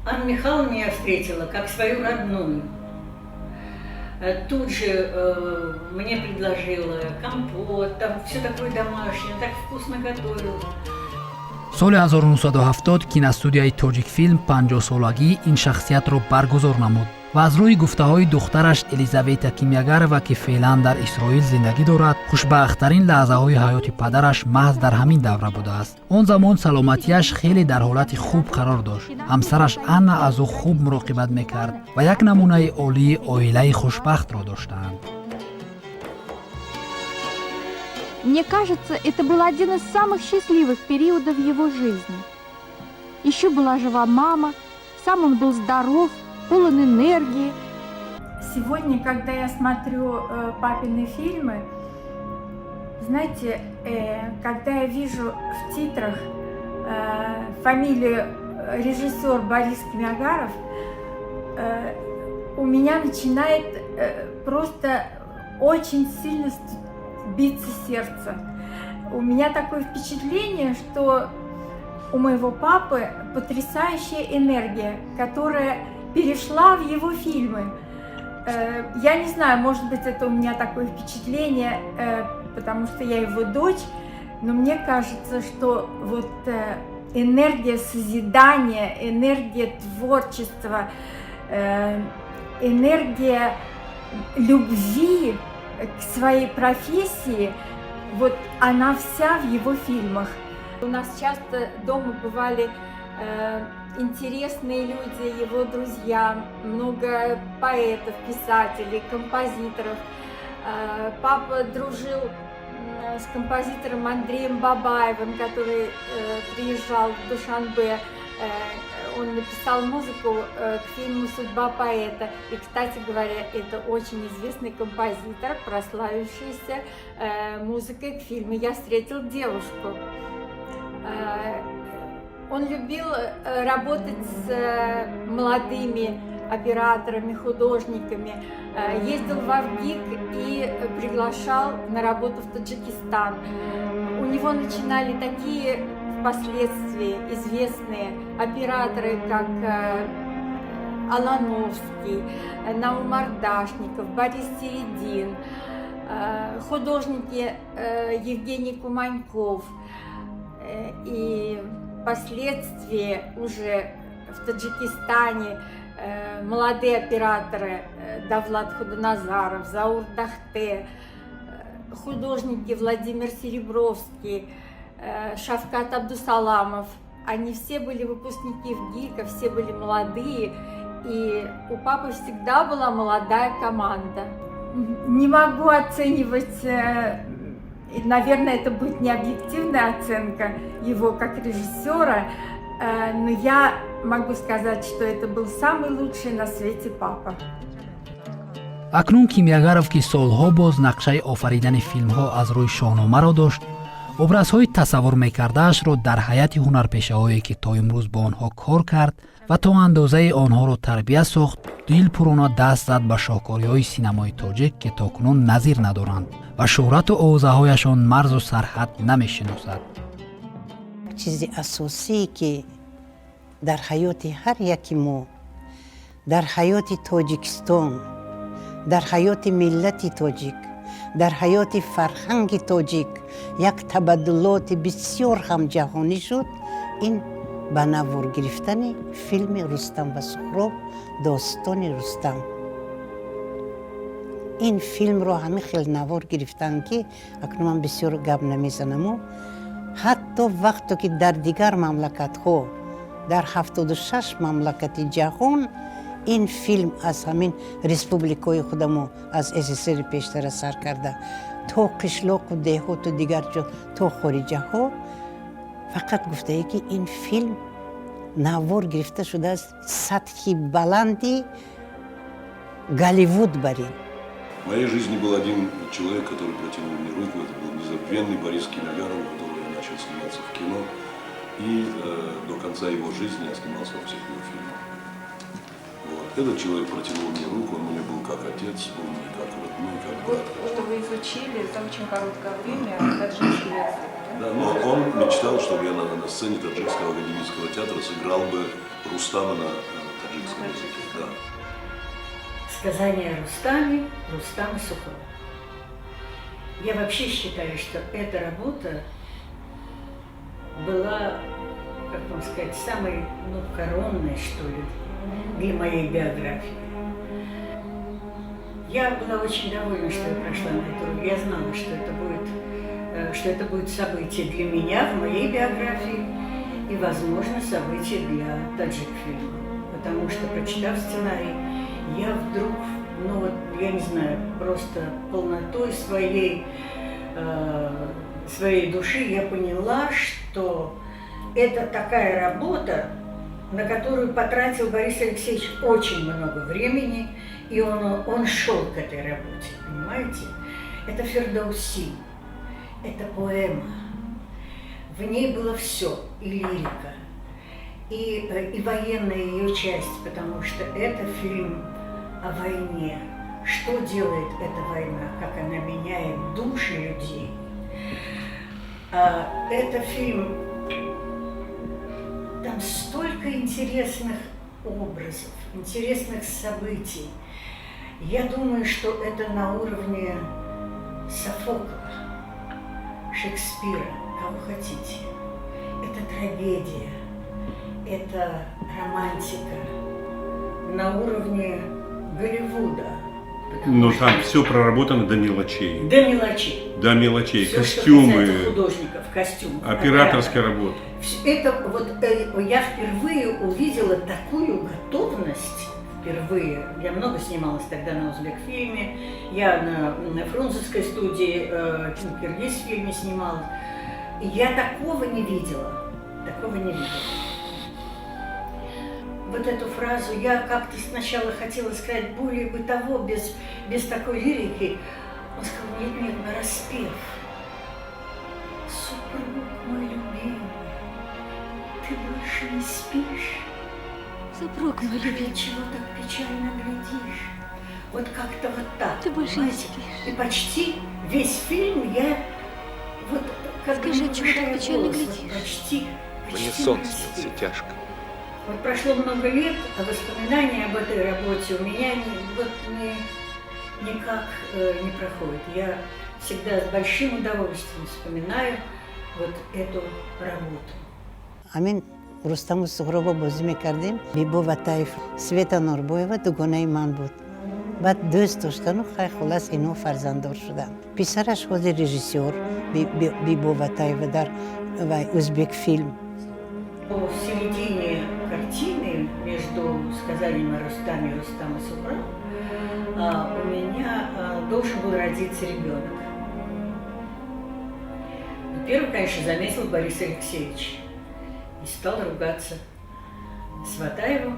Анна Михайловна меня встретила как свою родную. Тут же мне предложила компот, там все такое домашнее, так вкусно готовила. соли 1970 киностудияи Тоҷикфилм 50-солагии ин шахсиятро баргузор намуд ва аз рӯи гуфтаҳои духтараш Елизавета Кимягарова, ки феълан дар Исроил зиндагӣ дорад, хушбахттарин лаҳзаҳои ҳаёти падараш маҳз дар ҳамин давра будааст. Он замон саломатиаш хеле дар ҳолати хуб қарор дошт. ҳамсараш Анна аз ӯ хуб муроқибат мекард ва як намунаи олии оилаи хушбахтро доштаанд. Мне кажется, это был один из самых счастливых периодов его жизни. Еще была жива мама, сам он был здоров, полон энергии. Сегодня, когда я смотрю папины фильмы, знаете, когда я вижу в титрах фамилию режиссер Борис Кимягаров, у меня начинает просто очень сильно биться сердце. У меня такое впечатление, что у моего папы потрясающая энергия, которая перешла в его фильмы. Я не знаю, может быть, это у меня такое впечатление, потому что я его дочь, но мне кажется, что вот энергия созидания, энергия творчества, энергия любви к своей профессии, вот она вся в его фильмах. У нас часто дома бывали интересные люди, его друзья, много поэтов, писателей, композиторов. Папа дружил с композитором Андреем Бабаевым, который приезжал в Душанбе. Он написал музыку к фильму «Судьба поэта». И, кстати говоря, это очень известный композитор, прославившийся музыкой к фильму «Я встретил девушку». Он любил работать с молодыми операторами, художниками, ездил в Авгик и приглашал на работу в Таджикистан. У него начинали такие впоследствии известные операторы, как Алановский, Наум Ардашников, Борис Середин, художники Евгений Куманьков. И впоследствии уже в Таджикистане молодые операторы Давлат Худоназаров, Заур Дахте, художники Владимир Серебровский, Шавкат Абдусаламов. Они все были выпускники ВГИКа, все были молодые, и у папы всегда была молодая команда. Не могу оценивать, наверное, это будет не объективная оценка его как режиссера, но я могу сказать, что это был самый лучший на свете папа. акнун Кимягаров, ки солҳо боз нақшаи офаридани филмҳо аз рӯи шоҳномаро дошт, образҳои тасаввур мекардаашро дар ҳайати ҳунарпешаҳое, ки то имрӯз бо онҳо кор кард ва то андозаи онҳоро тарбия сохт, дилпурона даст зад ба шоҳкориҳои синамои тоҷик, ки токунун назир надоранд ва шӯҳрату овозаҳояшон марзу сарҳад намешиносад. чизи асосие ки дар ҳаёти ҳар яки мо, дар ҳаёти Тоҷикистон, дар ҳаёти миллати тоҷик, дар ҳаёти фарҳанги тоҷик як табаддулоти бисёр ҳамҷаҳонӣ шуд, ин ба навор гирифтани филми Рустам ва Сухроб, достони Рустам. ин филмро ҳами хел навор гирифтанд, ки акнун ман бисёр гап намезанаму, ҳатто вақто ки дар дигар мамлакатҳо, дар 76 мамлакати ҷаҳон ин филм аз ҳамин республикаҳои худамо аз СССР пештара сар карда то қишлоқу деҳоту дигар ҷо то хориҷаҳо, фақат гуфтае ки ин филм навор гирифта шудааст сатҳи баланди Голливуд бар ин. В моей жизни был один человек, который протянул мне руку. Это был незабвенный Борис Кимягаров, у которого я начал сниматься в кино. И до конца его жизни я снимался во всех его фильмах. Вот. Этот человек протянул мне руку, он мне был как отец, был мне как родной, как брат. Что вы изучили за очень короткое время таджикский язык. Да, но он мечтал, чтобы я на сцене Таджикского академического театра сыграл бы Рустама на таджикском языке. Да. Сказание о Рустаме, Рустам и Сухроб. Я вообще считаю, что эта работа была, как вам сказать, самой коронной, что ли, для моей биографии. Я была очень довольна, что я прошла на эту роль. Я знала, что это будет событие для меня в моей биографии и, возможно, событие для таджик-фильма. Потому что, прочитав сценарий, я вдруг, ну вот, я не знаю, просто полнотой своей души я поняла, что это такая работа, на которую потратил Борис Алексеевич очень много времени, и он шел к этой работе, понимаете? Это Фердоуси, это поэма. В ней было все, и лирика, и военная ее часть, потому что это фильм о войне. Что делает эта война, как она меняет души людей. Это фильм, там столько интересных образов, интересных событий. Я думаю, что это на уровне Софокла, Шекспира, кого хотите. Это трагедия, это романтика на уровне Голливуда. Но там все проработано до мелочей. До мелочей. До мелочей. Все, костюмы. Что художников, костюмов. Операторская работа. Это вот я впервые увидела такую готовность. Впервые. Я много снималась тогда на Узбекфильме, я на Фрунзенской студии Киргиз-фильме снималась. И я такого не видела. Такого не видела. Вот эту фразу я как-то сначала хотела сказать более бытово, без такой лирики. Он сказал, нет, нараспев. Супруг мой любимый, ты больше не спишь? Супруг мой любимый. Чего так печально глядишь? Вот как-то вот так. Ты больше не спишь. И почти весь фильм я вот как Скажи, бы чего так печально глядишь? Почти Мне сон снился тяжко. Вот прошло много лет, а воспоминания об этой работе у меня никак не проходят. Я всегда с большим удовольствием вспоминаю вот эту работу. Амин. Рустаму Сугробо бозӣ мекардем. Бибо Ватаев, Света Нурбоева дугонаи ман буд. Баъд дӯст доштану хай хулас ино фарзанддор шуданд. Писараш ҳозир режиссёр Бибо Ватаева дар Узбекфильм. В середине картины между сказанием о Рустаме и Рустама Сухра у меня должен был родиться ребенок. Первый, конечно, заметил Борис Алексеевич. И стал ругаться с Ватаевым.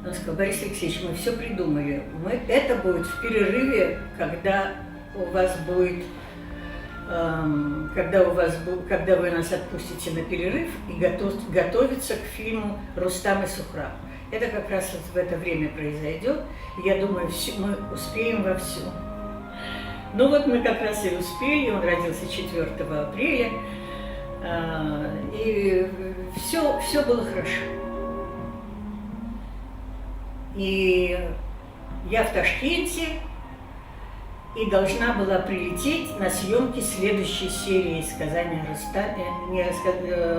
Он сказал, Борис Алексеевич, мы все придумали. Это будет в перерыве, когда вы нас отпустите на перерыв и готовиться к фильму «Рустам и Сухра». Это как раз вот в это время произойдет. Я думаю, мы успеем во всем. Ну вот мы как раз и успели. Он родился 4 апреля. И все было хорошо. И я в Ташкенте и должна была прилететь на съемки следующей серии сказания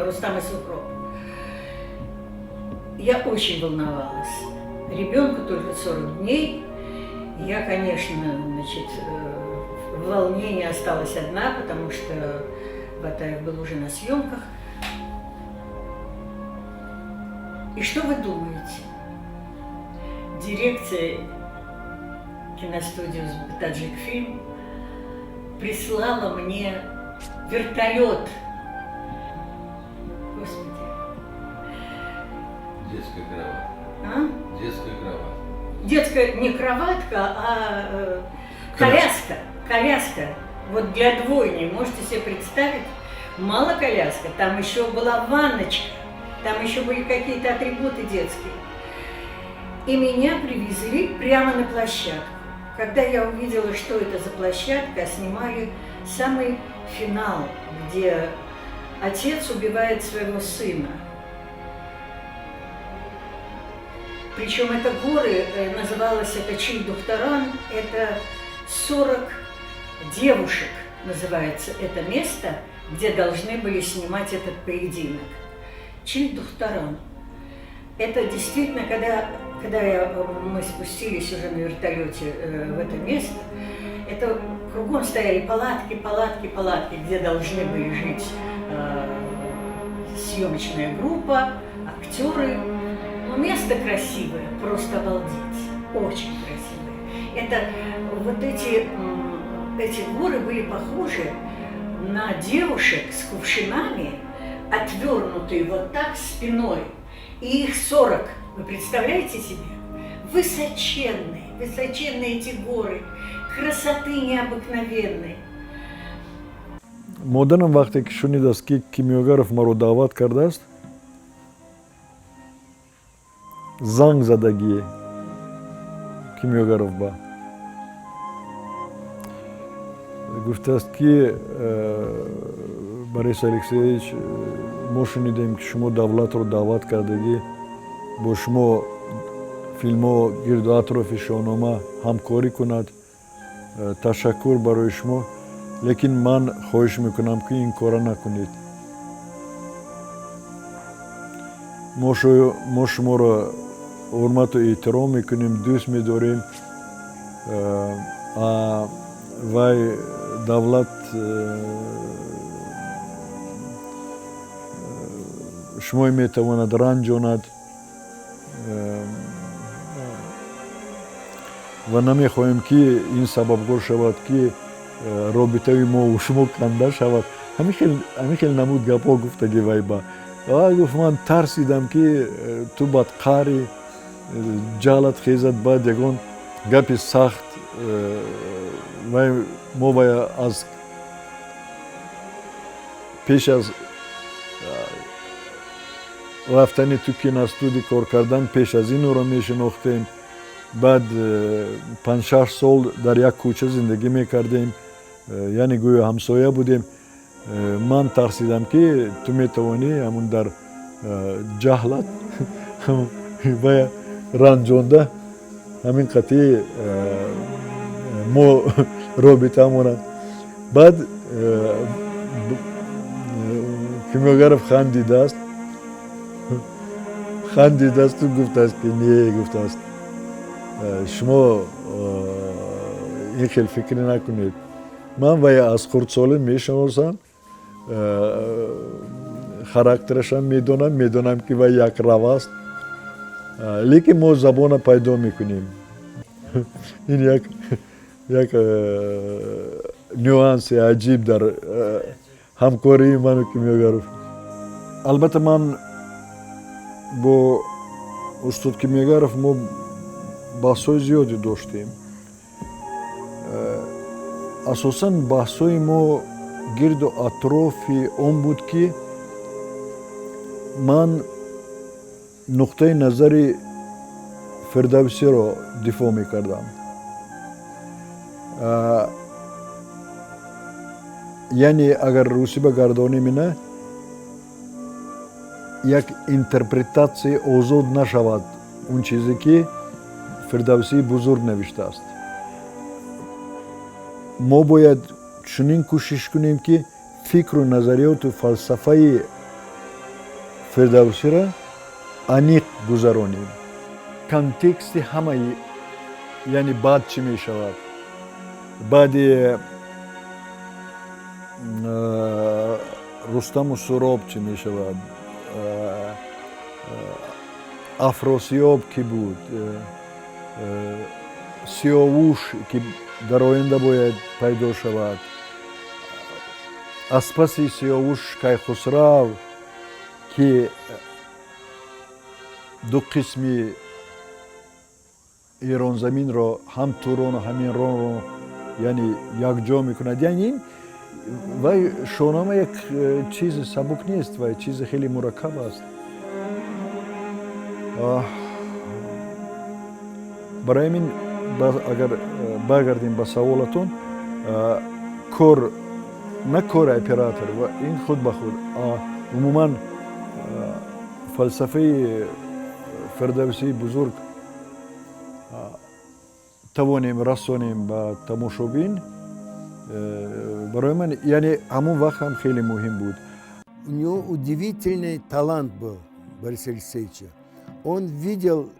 Рустама и Сухра. Я очень волновалась. Ребенку только 40 дней. Я, конечно, в волнении осталась одна, потому что Ватаев был уже на съемках. И что вы думаете? Дирекция киностудии «Таджикфильм» прислала мне вертолет. Господи. Детская кровать. А? Детская кровать. Детская не кроватка, а коляска. Коляска. Вот для двойни, можете себе представить? Мало коляска, там еще была ванночка, там еще были какие-то атрибуты детские. И меня привезли прямо на площадку. Когда я увидела, что это за площадка, снимали самый финал, где отец убивает своего сына. Причем это горы, называлось это Чиль-Духтаран, это 40 девушек, называется это место, где должны были снимать этот поединок. Чиль-Духтаран. Это действительно, когда мы спустились уже на вертолете в это место, это кругом стояли палатки, палатки, палатки, где должны были жить съемочная группа, актеры. Но место красивое, просто обалдеть, очень красивое. Это вот эти горы были похожи на девушек с кувшинами, отвернутые вот так спиной. И их 40, вы представляете себе? Высоченные, высоченные эти горы, красоты необыкновенной. مادرم وقتی که شنید است که کیمیاگرف ما رو دعوت کرده است زنگ زدگی کیمیاگرف با گفته است که бориس алексеевич ما شنیدیم که شما دولت رو دعوت کردگی با شما فیلم ها گرد و اطراف شاهنامه همکاری کند تشکر برای شما لیکن من خواهش میکنم که این کار نکنید ما شما را حرمت و احترام میکنیم دوست میداریم وای دولت شما میتواند رنجاند و نمیخواهیم که این سببگار شود که رابطه ما و شما کنده شود همین خیلی نمود گپا گفتگی وای با گفت من ترسیدم که تو بعد قاری جالت خیزد بعد یگان گپی سخت وای ما باید از پیش از رفتن تو کیناستودی کار کردن پیش از این رو میشناختیم بعد 5-6 سال در یک کوچه زندگی میکردیم یعنی گویا همسایه بودیم من ترسیدم که تو میتوانی همون در جهلت و رنجانده همین قطعی ما رابطه مونه بعد کیمیاگرف خندیده است و گفته است که نه گفته است شما این خیلی فکر نکنید من وای از خردسالی میشناسم خاراکترش هم میدونم که وای یک رو است لیکن ما زبان پیدا میکنیم این یک نیوانس عجیب در همکاری من و کیمیاگرف البته من با استاد کیمیاگرف ما بحث‌های زیادی داشتیم اساساً بحث‌های ما گرد و اطراف اون بود که من نقطه نظر فردوسی را دفاع میکردم یعنی اگر روسی بگردانیم نه یک اینترپریتاسی آزاد نشود اون چیزی که فردوسی بزرگ نوشته است ما باید چنین کوشش کنیم که فکر و نظریات و فلسفه فردوسی را عمیق گذرانیم کانتکست همه یعنی بعد چی می شود بعد رستم و سهراب چی می شود افراسیاب کی بود سیاوش که در آینده باید پیدا شود از پس سیاوش کیخسرو که دو قسمی ایران زمین را هم توران و هم ایران را یعنی یک جا میکند یعنی این و شاهنامه یک چیز سبک نیست و چیز خیلی مرکب است برای این اگر برگردیم به سوالتون کار نه کار اپراتور و این خود به خود عموما فلسفه فردوسی بزرگ توانیم رسانیم به تماشابین برای من یعنی همون وقت هم خیلی مهم بود. У него удивительный талант был, Бориса Алексеевича. Он видел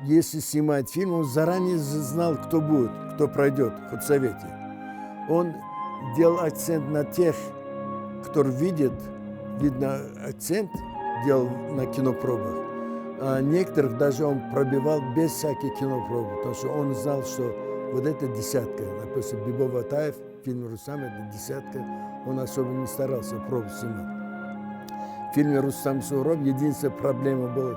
если снимает фильм, он заранее знал, кто будет, кто пройдет в худсовете. Он делал акцент на тех, кто видит, видно, акцент делал на кинопробах. А некоторых даже он пробивал без всяких кинопроб, потому что он знал, что вот это десятка. Допустим, Бибо Ватаев, фильм «Рустам» — это десятка. Он особо не старался пробу снимать. В фильме «Рустам Сухроб» единственная проблема была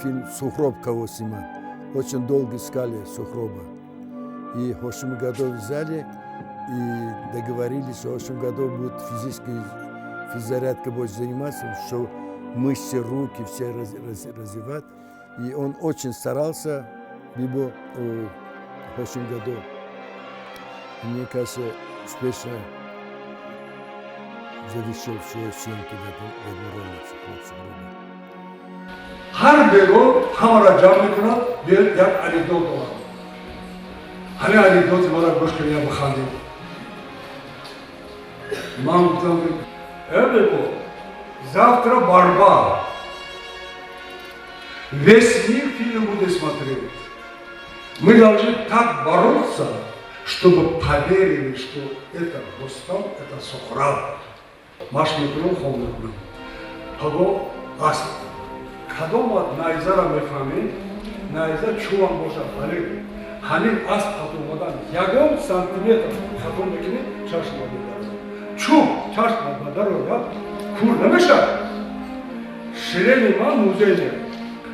фильм «Сухроб» кого снимать. Очень долго искали Сухроба. И в прошлом году взяли и договорились, что в прошлом году будет физзарядка будет заниматься, что мышцы, руки все развивать. И он очень старался, Бибо, в прошлом году. Мне кажется, успешно завершил свою съемку в этом ролике. هر بیرون همه را جمع میکنند بیاید یک انیکدوت دارم. همه انیکدوت ما را گوش کنید بخوانید. من گفتم بیگو завтра борьба. Весь мир фильм будет смотреть. Мы должны так бороться, чтобы поверили, что это Рустам, это Сухраб. Маш микрон хомнакунам. Паго аст. Кадомат найзара мефами, найза чуван бошад, вали ҳамин аст қатумадан ягон сантиметр қатум мекини чашм мадад. Чуб чашм мадаро кур намешад. Ширени ман музей не.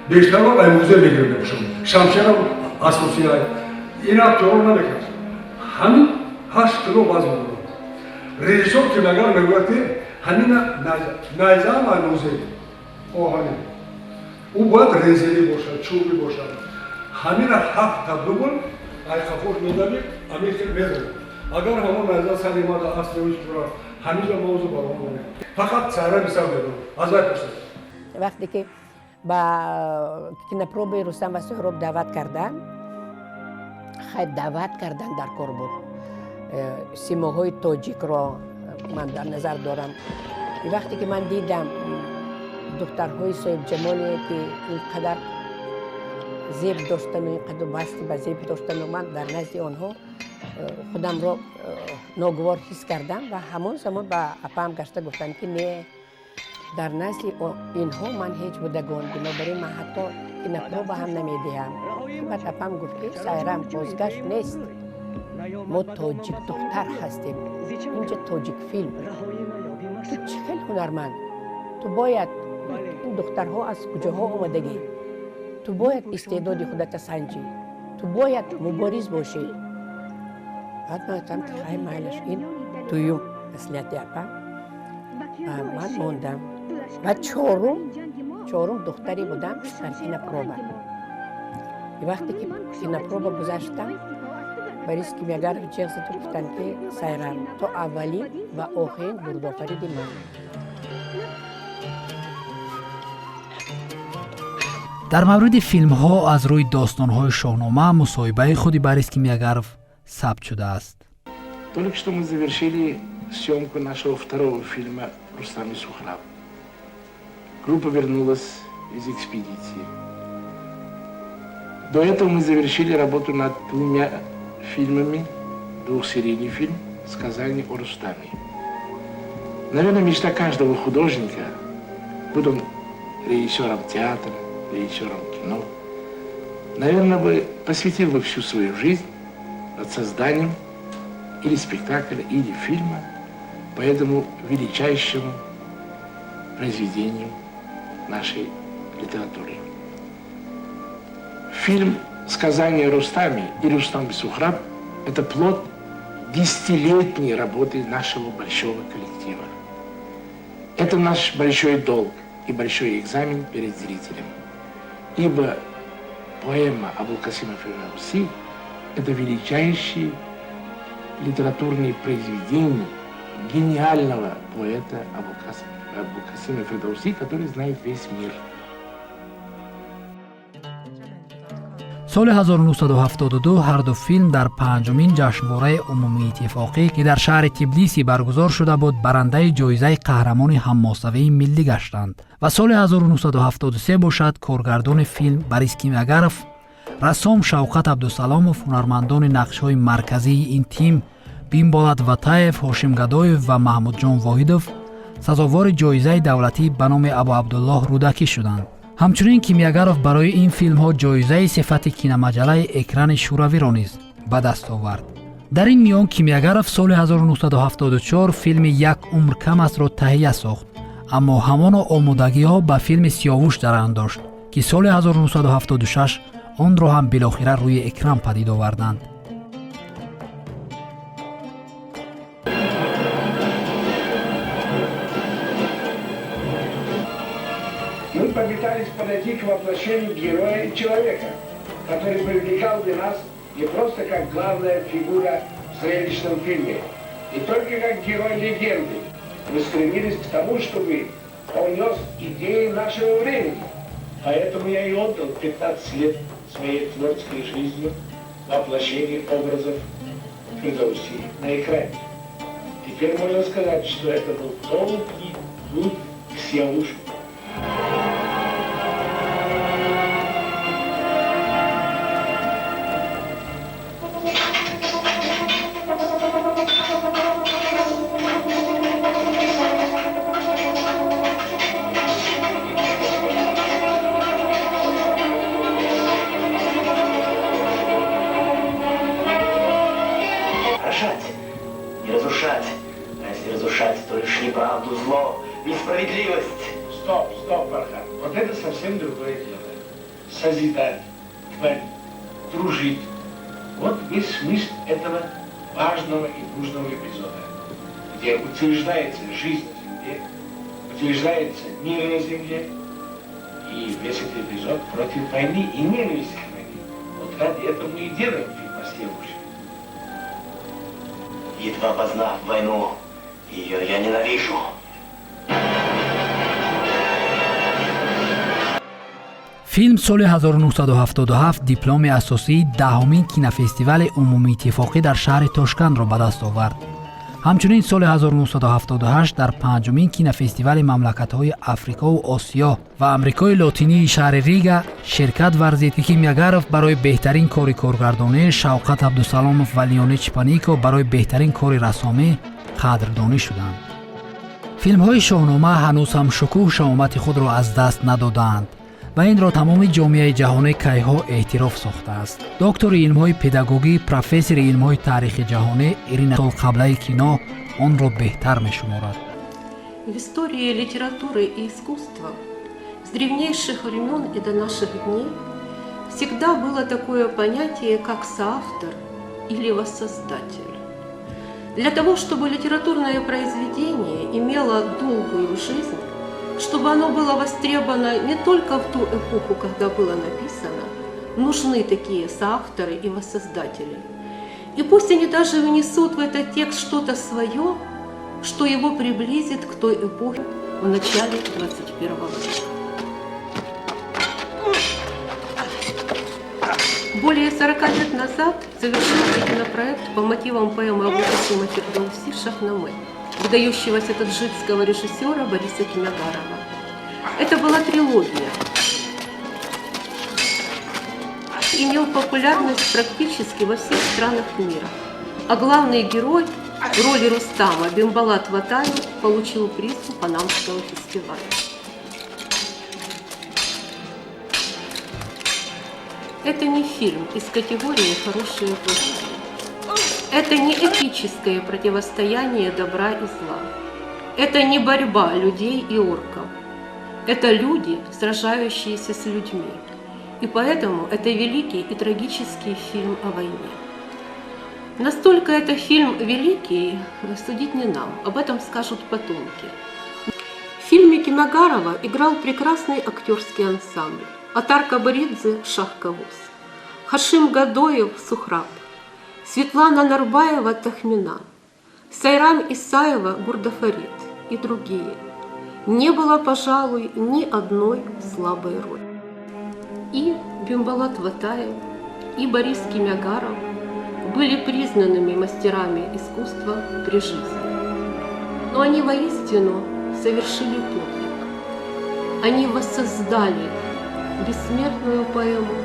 Бештарон ай музей мегирдем шум. Шамшерам асосия. Ин актёр намекаш. Ҳамин 8 кило вазн дорад. Режиссер ки мегар мегӯяд ҳамина найза ай музей. Оҳани. او باید رزیلی باشد، چوبی باشد. همین حق تبدیل ای خفور می‌دهیم، همین که می‌ریم. اگر همون نظر سلیمات اصلیش برای همینجا موضوع برام بود. فقط سعی می‌سازم بدم. از وقتی وقتی که با کینپروبی رستم و سهراب دعوت کردن، خیلی دعوت کردن در کار بود. سیماهای تاجیک را من در نظر دارم. وقتی که من دیدم دخترهای صاحب جمالی که اینقدر زیب داشتن و اینقدر بستی به زیب داشتن و من در نزد آنها خودم را ناگوار حس کردم و همون زمان به اپام گشته گفتم که نه در نزد اینها من هیچ بودگان بنابراین من حتی کینپرو به هم نمیدهم. بعد اپام گفت که سایرم بازگشت نیست، ما تاجیک دختر هستیم، اینجا تاجیک فیلم، تو چه هنرمند، تو باید این دخترها از کجاها آمدگی، تو باید استعداد خودت سنجی، تو باید مبارز باشی. بعد من گفتم که خیلی مایلش این دویم مسئولیت اپام من موندم و چهارم دختری بودم در کینپروبا. وقتی که کینپروبا گذاشتم باریس کیمیاگرف جلسه تو گفتن که سایران تو اولی و آخرین بردآفرید من. در مورد فیلم ها از روی داستان های شاهنامه مصاحبه خود Борис Кимиагаров ثبت شده است. Только что мы завершили съемку нашего второго фильма «Рустам и Сухраб». Группа вернулась из экспедиции. До этого мы завершили работу над двумя фильмами, двухсерийный фильм «Сказание о Рустаме». Наверное, мечта каждого художника, будь он режиссером театра, режиссером кино, наверное, бы посвятил бы всю свою жизнь над созданием или спектакля, или фильма по этому величайшему произведению нашей литературы. Фильм «Сказание о Рустаме» и «Рустам и Сухраб» – это плод десятилетней работы нашего большого коллектива. Это наш большой долг и большой экзамен перед зрителем. Ибо поэма Абулкасима Фирдауси – это величайший литературные произведения гениального поэта Абулкасима Фирдауси, который знает весь мир. соли 1972 ҳарду филм дар панҷумин ҷашнвораи умумии иттифоқӣ ки дар шаҳри Тбилисӣ баргузор шуда буд, барандаи ҷоизаи қаҳрамони ҳаммосавии миллӣ гаштанд. ва соли 1973 бошад коргардони филм Борис Кимягаров, рассом Шавқат Абдусаломов, ҳунармандони нақшҳои марказии ин тим Бимболат Ватаев, Ҳошим Гадоев ва Маҳмудҷон Воҳидов сазовори ҷоизаи давлатӣ ба номи Абу Абдуллоҳ Рудакӣ шуданд. ҳамчунин Кимягаров барои ин филмҳо ҷоизаи сифати киномаҷаллаи экрани шӯравиро низ ба даст овард. дар ин миён Кимягаров соли 1974 филми Як умр кам астро таҳия сохт, аммо ҳамоно омодагиҳо ба филми Сиёвуш дараён дошт, ки соли 1976 онро ҳам билохира рӯи экран падид оварданд. Мы попытались подойти к воплощению героя и человека, который привлекал бы нас не просто как главная фигура в зрелищном фильме, и только как герой легенды. Мы стремились к тому, чтобы он нес идеи нашего времени. Поэтому я и отдал 15 лет своей творческой жизни воплощению образов Фирдауси на экране. Теперь можно сказать, что это был долгий путь к Сиявушу. Не разрушать. А если разрушать, то лишь неправду, зло, несправедливость. Стоп, Фархад. Вот это совсем другое дело. Созидать, творить, дружить. Вот весь смысл этого важного и нужного эпизода, где утверждается жизнь на земле, утверждается мир на земле, и весь этот эпизод против войны и ненависти к войне. Вот ради этого мы и делаем фильм о Сиявуше. Едва познав войну, ее я ненавижу. филм соли 1977 дипломи асосии 10-умин кинофестивали умумии иттифоқӣ дар шаҳри Тошкандро ба даст овард. ҳамчунин соли 1978 дар 5-умин кинофестивали мамлакатҳои Африқову Осиё ва Амрикои Лотинии шаҳри Рига ширкат варзид, ки Кимягаров барои беҳтарин кори коргардонӣ, Шавқат Абдусаломов ва Леонид Чпанико барои беҳтарин кори рассомӣ қадрдонӣ шуданд. филмҳои шоҳнома ҳанӯз ҳам шукӯҳ шаомати худро аз даст надоданд ва инро тамоми ҷомеаи ҷаҳонӣ кайҳо эътироф сохтааст. доктори илмҳои педагогӣ, профессори илмҳои таърихи ҷаҳонӣ Ирина Толқаблаи кино онро беҳтар мешуморад. В истории литературы и искусства с древнейших времен и до наших дней всегда было такое понятие, как соавтор или воссоздатель. Для того, чтобы литературное произведение имело долгую жизнь, чтобы оно было востребовано не только в ту эпоху, когда было написано, нужны такие соавторы и воссоздатели. И пусть они даже внесут в этот текст что-то свое, что его приблизит к той эпохе в начале 21 века. Более 40 лет назад завершился кинопроект по мотивам поэмы Абу Касима Фирдауси «Шахнаме», выдающегося таджикского режиссера Бориса Кимягарова. Это была трилогия. Имел популярность практически во всех странах мира. А главный герой в роли Рустама Бимболат Ватаев получил приз Панамского фестиваля. Это не фильм из категории «хорошие и плохие». Это не эпическое противостояние добра и зла. Это не борьба людей и орков. Это люди, сражающиеся с людьми. И поэтому это великий и трагический фильм о войне. Настолько это фильм великий, судить не нам, об этом скажут потомки. В фильме Кимягарова играл прекрасный актерский ансамбль. Атар Кабаридзе – Шах-Кавуз, Хашим Гадоев – Сухраб, Светлана Нарбаева – Тахмина, Сайран Исаева – Гурдафарид и другие. Не было, пожалуй, ни одной слабой роли. И Бимболат Ватаев, и Борис Кимягаров были признанными мастерами искусства при жизни. Но они воистину совершили подвиг. Они воссоздали бессмертную поэму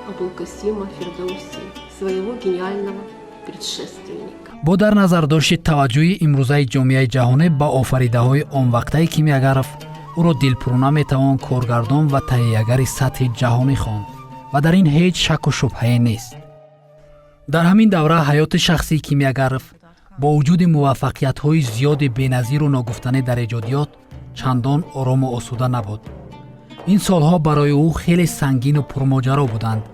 Абулкасима Фирдауси, своего гениального предшественника. бо дар назардошти таваҷҷӯҳи имрӯзаи ҷомеаи ҷаҳонӣ ба офаридаҳои онвақтаи Кимягаров, ӯро дилпурӯна метавон коргардон ва таҳиягари сатҳи ҷаҳонӣ хонд ва дар ин ҳеҷ шакку шубҳае нест. дар ҳамин давра ҳаёти шахсии Кимягаров бо вуҷуди муваффақиятҳои зиёди беназиру ногуфтанӣ дар эҷодиёт чандон орому осуда набуд. ин солҳо барои ӯ хеле сангину пурмоҷаро буданд.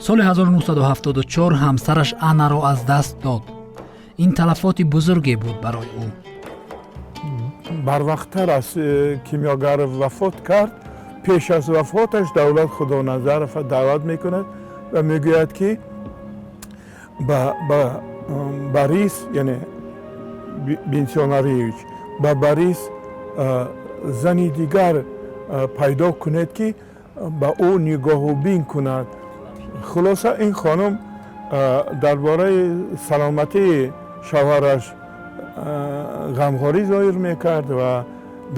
соли 1974 ҳамсараш Аннаро аз даст дод. ин талафоти бузурге буд барои ӯ. барвақттар аз Кимягаров вафот кард. пеш аз вафоташ Давлат Худоназарова даъват мекунад ва мегӯяд ки ба Борис, яъне Бенсионариевич, ба Борис зани дигар пайдо кунед ки ба ӯ нигоҳубин кунад. хулоса ин хонум дар бораи саломатии шавҳараш ғамхорӣ зоҳир мекард ва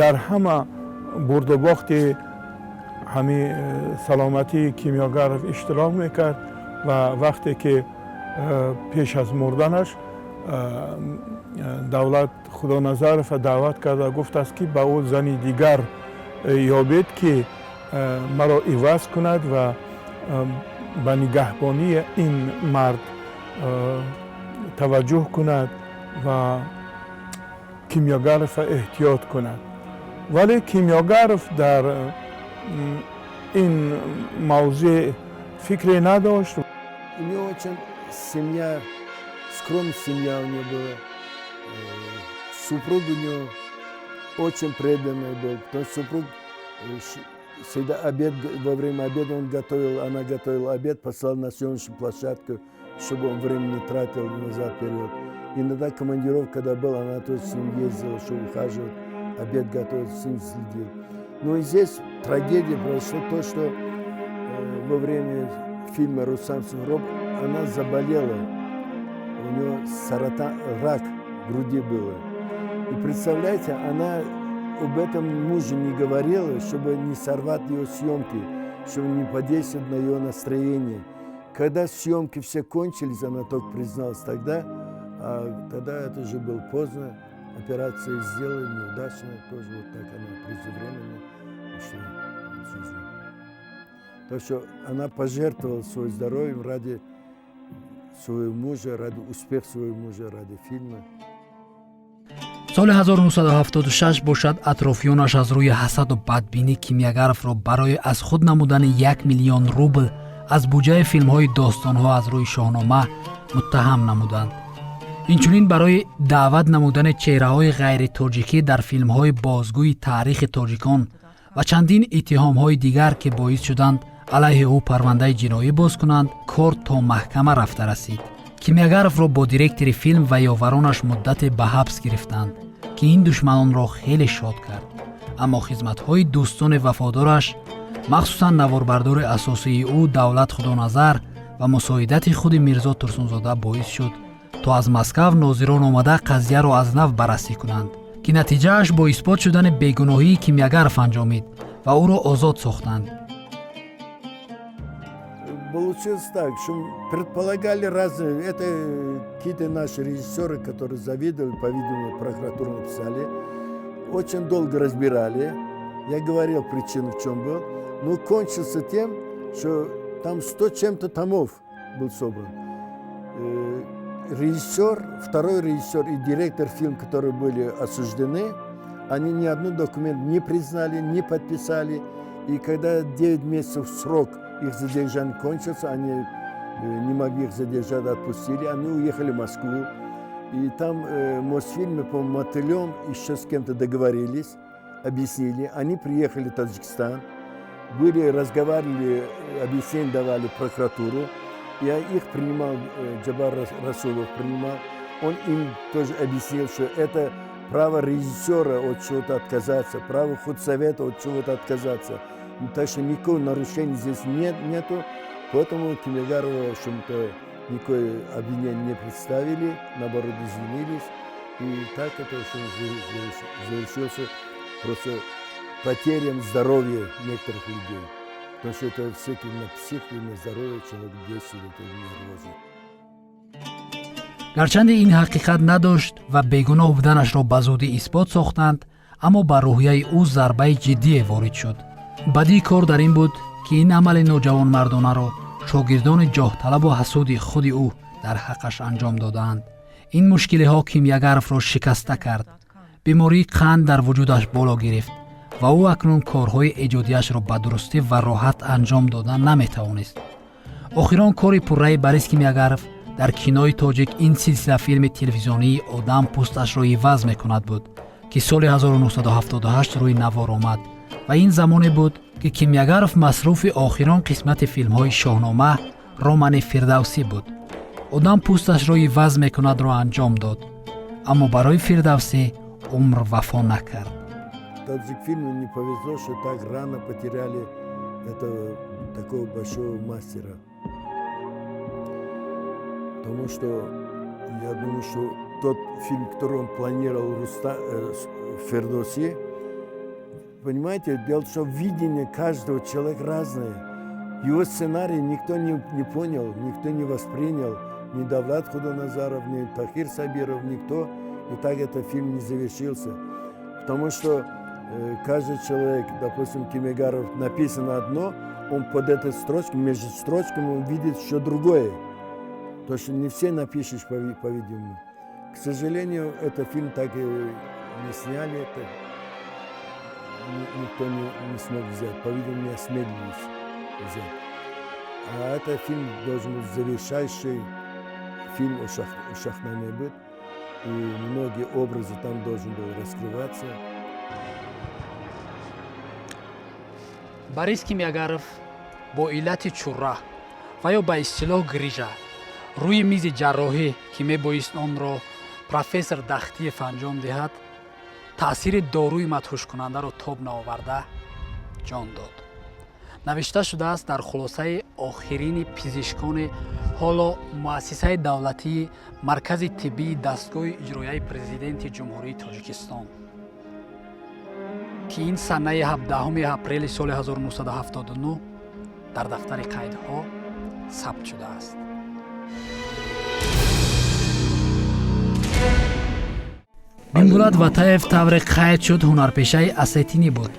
дар ҳама бурдубохти ҳамин саломатии Кимягаров иштирок мекард ва вақте ки пеш аз мурданаш Давлат Худоназарова даъват карда гуфтааст ки ба ӯ зани дигар ёбед ки маро иваз кунад ва ба нигаҳбонии ин мард таваҷҷӯҳ кунад ва Кимягарова эҳтиёт кунад. вале Кимягаров дар ин мавзӯъ фикре надошт. У него очень семья, скромная семья у него была. Супруг у него очень преданный был, потому что супруг всегда обед, во время обеда он готовил, она готовила обед, послал на съемочную площадку, чтобы он время не тратил назад вперед. Иногда командиров, когда был, она тоже с ним ездила, чтобы ухаживать, обед готовить, с ним следил. Но и здесь трагедия произошла то, что во время фильма «Рустам Сугроб» она заболела. У нее рак груди было. И представляете, она об этом мужу не говорила, чтобы не сорвать ее съемки, чтобы не подействовать на ее настроение. Когда съемки все кончились, она только призналась тогда, а тогда это уже было поздно. Операцию сделали неудачно, тоже вот так она преждевременно ушла в жизнь. Так что она пожертвовала своим здоровьем ради своего мужа, ради успеха своего мужа, ради фильма. соли 1976 бошад атрофиёнаш аз рӯи ҳасаду бадбинӣ Кимягаровро барои аз худ намудани 1 миллион рубл аз буҷаи филмҳои достонҳо аз рӯи шоҳнома муттаҳам намуданд. инчунин барои даъват намудани чеҳраҳои ғайритоҷикӣ дар филмҳои бозгӯи таърихи тоҷикон ва чандин иттиҳомҳои дигар ки боис шуданд алайҳи ӯ парвандаи ҷиноӣ боз кунанд, кор то маҳкама рафта расид. Кимягаровро бо директори филм ва ёваронаш муддате ба ҳабс гирифтанд ки ин душманонро хеле шод кард. аммо хизматҳои дӯстони вафодораш, махсусан наворбардори асосии ӯ Давлат Худоназар ва мусоидати худи Мирзо Турсунзода боис шуд то аз Москав нозирон омада қазияро аз нав баррасӣ кунанд ки натиҷааш бо исбот шудани бегуноҳии Кимягаров анҷомид ва ӯро озод сохтанд. Получилось так, что предполагали разные, это какие-то наши режиссеры, которые завидовали, по-видимому, прокуратуру написали, очень долго разбирали. Я говорил причину, в чем был, но кончился тем, что там 100 чем-то томов был собран. Режиссер, второй режиссер и директор фильма, которые были осуждены, они ни один документ не признали, не подписали. И когда 9 месяцев срок их задержание кончился, они не могли их задержать, отпустили, они уехали в Москву. И там Мосфильмы, по-моему, Мотылем еще с кем-то договорились, объяснили. Они приехали в Таджикистан, были, разговаривали, объяснения давали в прокуратуру. Я их принимал, Джабар Расулов принимал. Он им тоже объяснил, что это право режиссера от чего-то отказаться, право худсовета от чего-то отказаться. Так что никакого нарушения здесь нету. Поэтому Кимягарова, в общем-то, никакое обвинение не представили, наоборот, извинились. И так это завершился просто потерям здоровья некоторых людей. Потому что это все на психику, на здоровье человек действует, это нервозно. гарчанде ин ҳақиқат надошт ва бегуноҳ буданашро ба зудӣ исбот сохтанд, аммо ба рӯҳияи ӯ зарбаи ҷиддие ворид шуд. бадии кор дар ин буд ки ин амали ноҷавонмардонаро шогирдони ҷоҳталабу ҳасуди худи ӯ дар ҳаққаш анҷом доданд. ин мушкилиҳо Кимягаровро шикаста кард. бемории қанд дар вуҷудаш боло гирифт ва ӯ акнун корҳои эҷодиашро ба дурустӣ ва роҳат анҷом додан наметавонист. охирон кори пурраи Борис Кимягаров дар кинои тоҷик ин силсила филми телевизионии одам пӯсташро иваз мекунад буд, ки соли 1978 рӯи навор омад ва ин замоне буд ки Кимягаров масруфи охирон қисмати филмҳои шоҳнома романи Фирдавсӣ буд. одам пӯсташро иваз мекунадро анҷом дод, аммо барои Фирдавсӣ умр вафо накард. Таджикфильму не повезло, что так рано потеряли этого такого большого мастера. Потому что я думаю, что тот фильм, который он планировал, Фирдавсӣ, понимаете, дело в том, что видение каждого человека разное. Его сценарий никто не понял, никто не воспринял, ни Давлат Худоназаров, ни Тахир Сабиров, никто. И так этот фильм не завершился. Потому что каждый человек, допустим, Кимягаров, написано одно, он под этой строчкой, между строчками он видит еще другое. То, что не все напишешь, по-видимому. К сожалению, этот фильм так и не сняли, это никто не смог взять. По-видимому, не осмелились взять. А этот фильм должен быть завершающий фильм о Шахнаме-Быт. И многие образы там должны были раскрываться. Борис Кимягаров бо иллати чурра ва ё ба истилоҳ грижа рӯи мизи ҷарроҳӣ ки мебоист онро профессор Дахтиев анҷом диҳад, таъсири дорӯи мадҳушкунандаро тоб наоварда ҷон дод. навишта шудааст дар хулосаи охирини пизишкони ҳоло муассисаи давлатии маркази тиббии дастгоҳи иҷроияи президенти ҷумҳурии Тоҷикистон, ки ин санаи 17 апрели соли 1979 дар дафтари қайдҳо сабт шудааст. Бимбулат Ватаев тавре қайд шуд ҳунарпешаи Осетинӣ буд,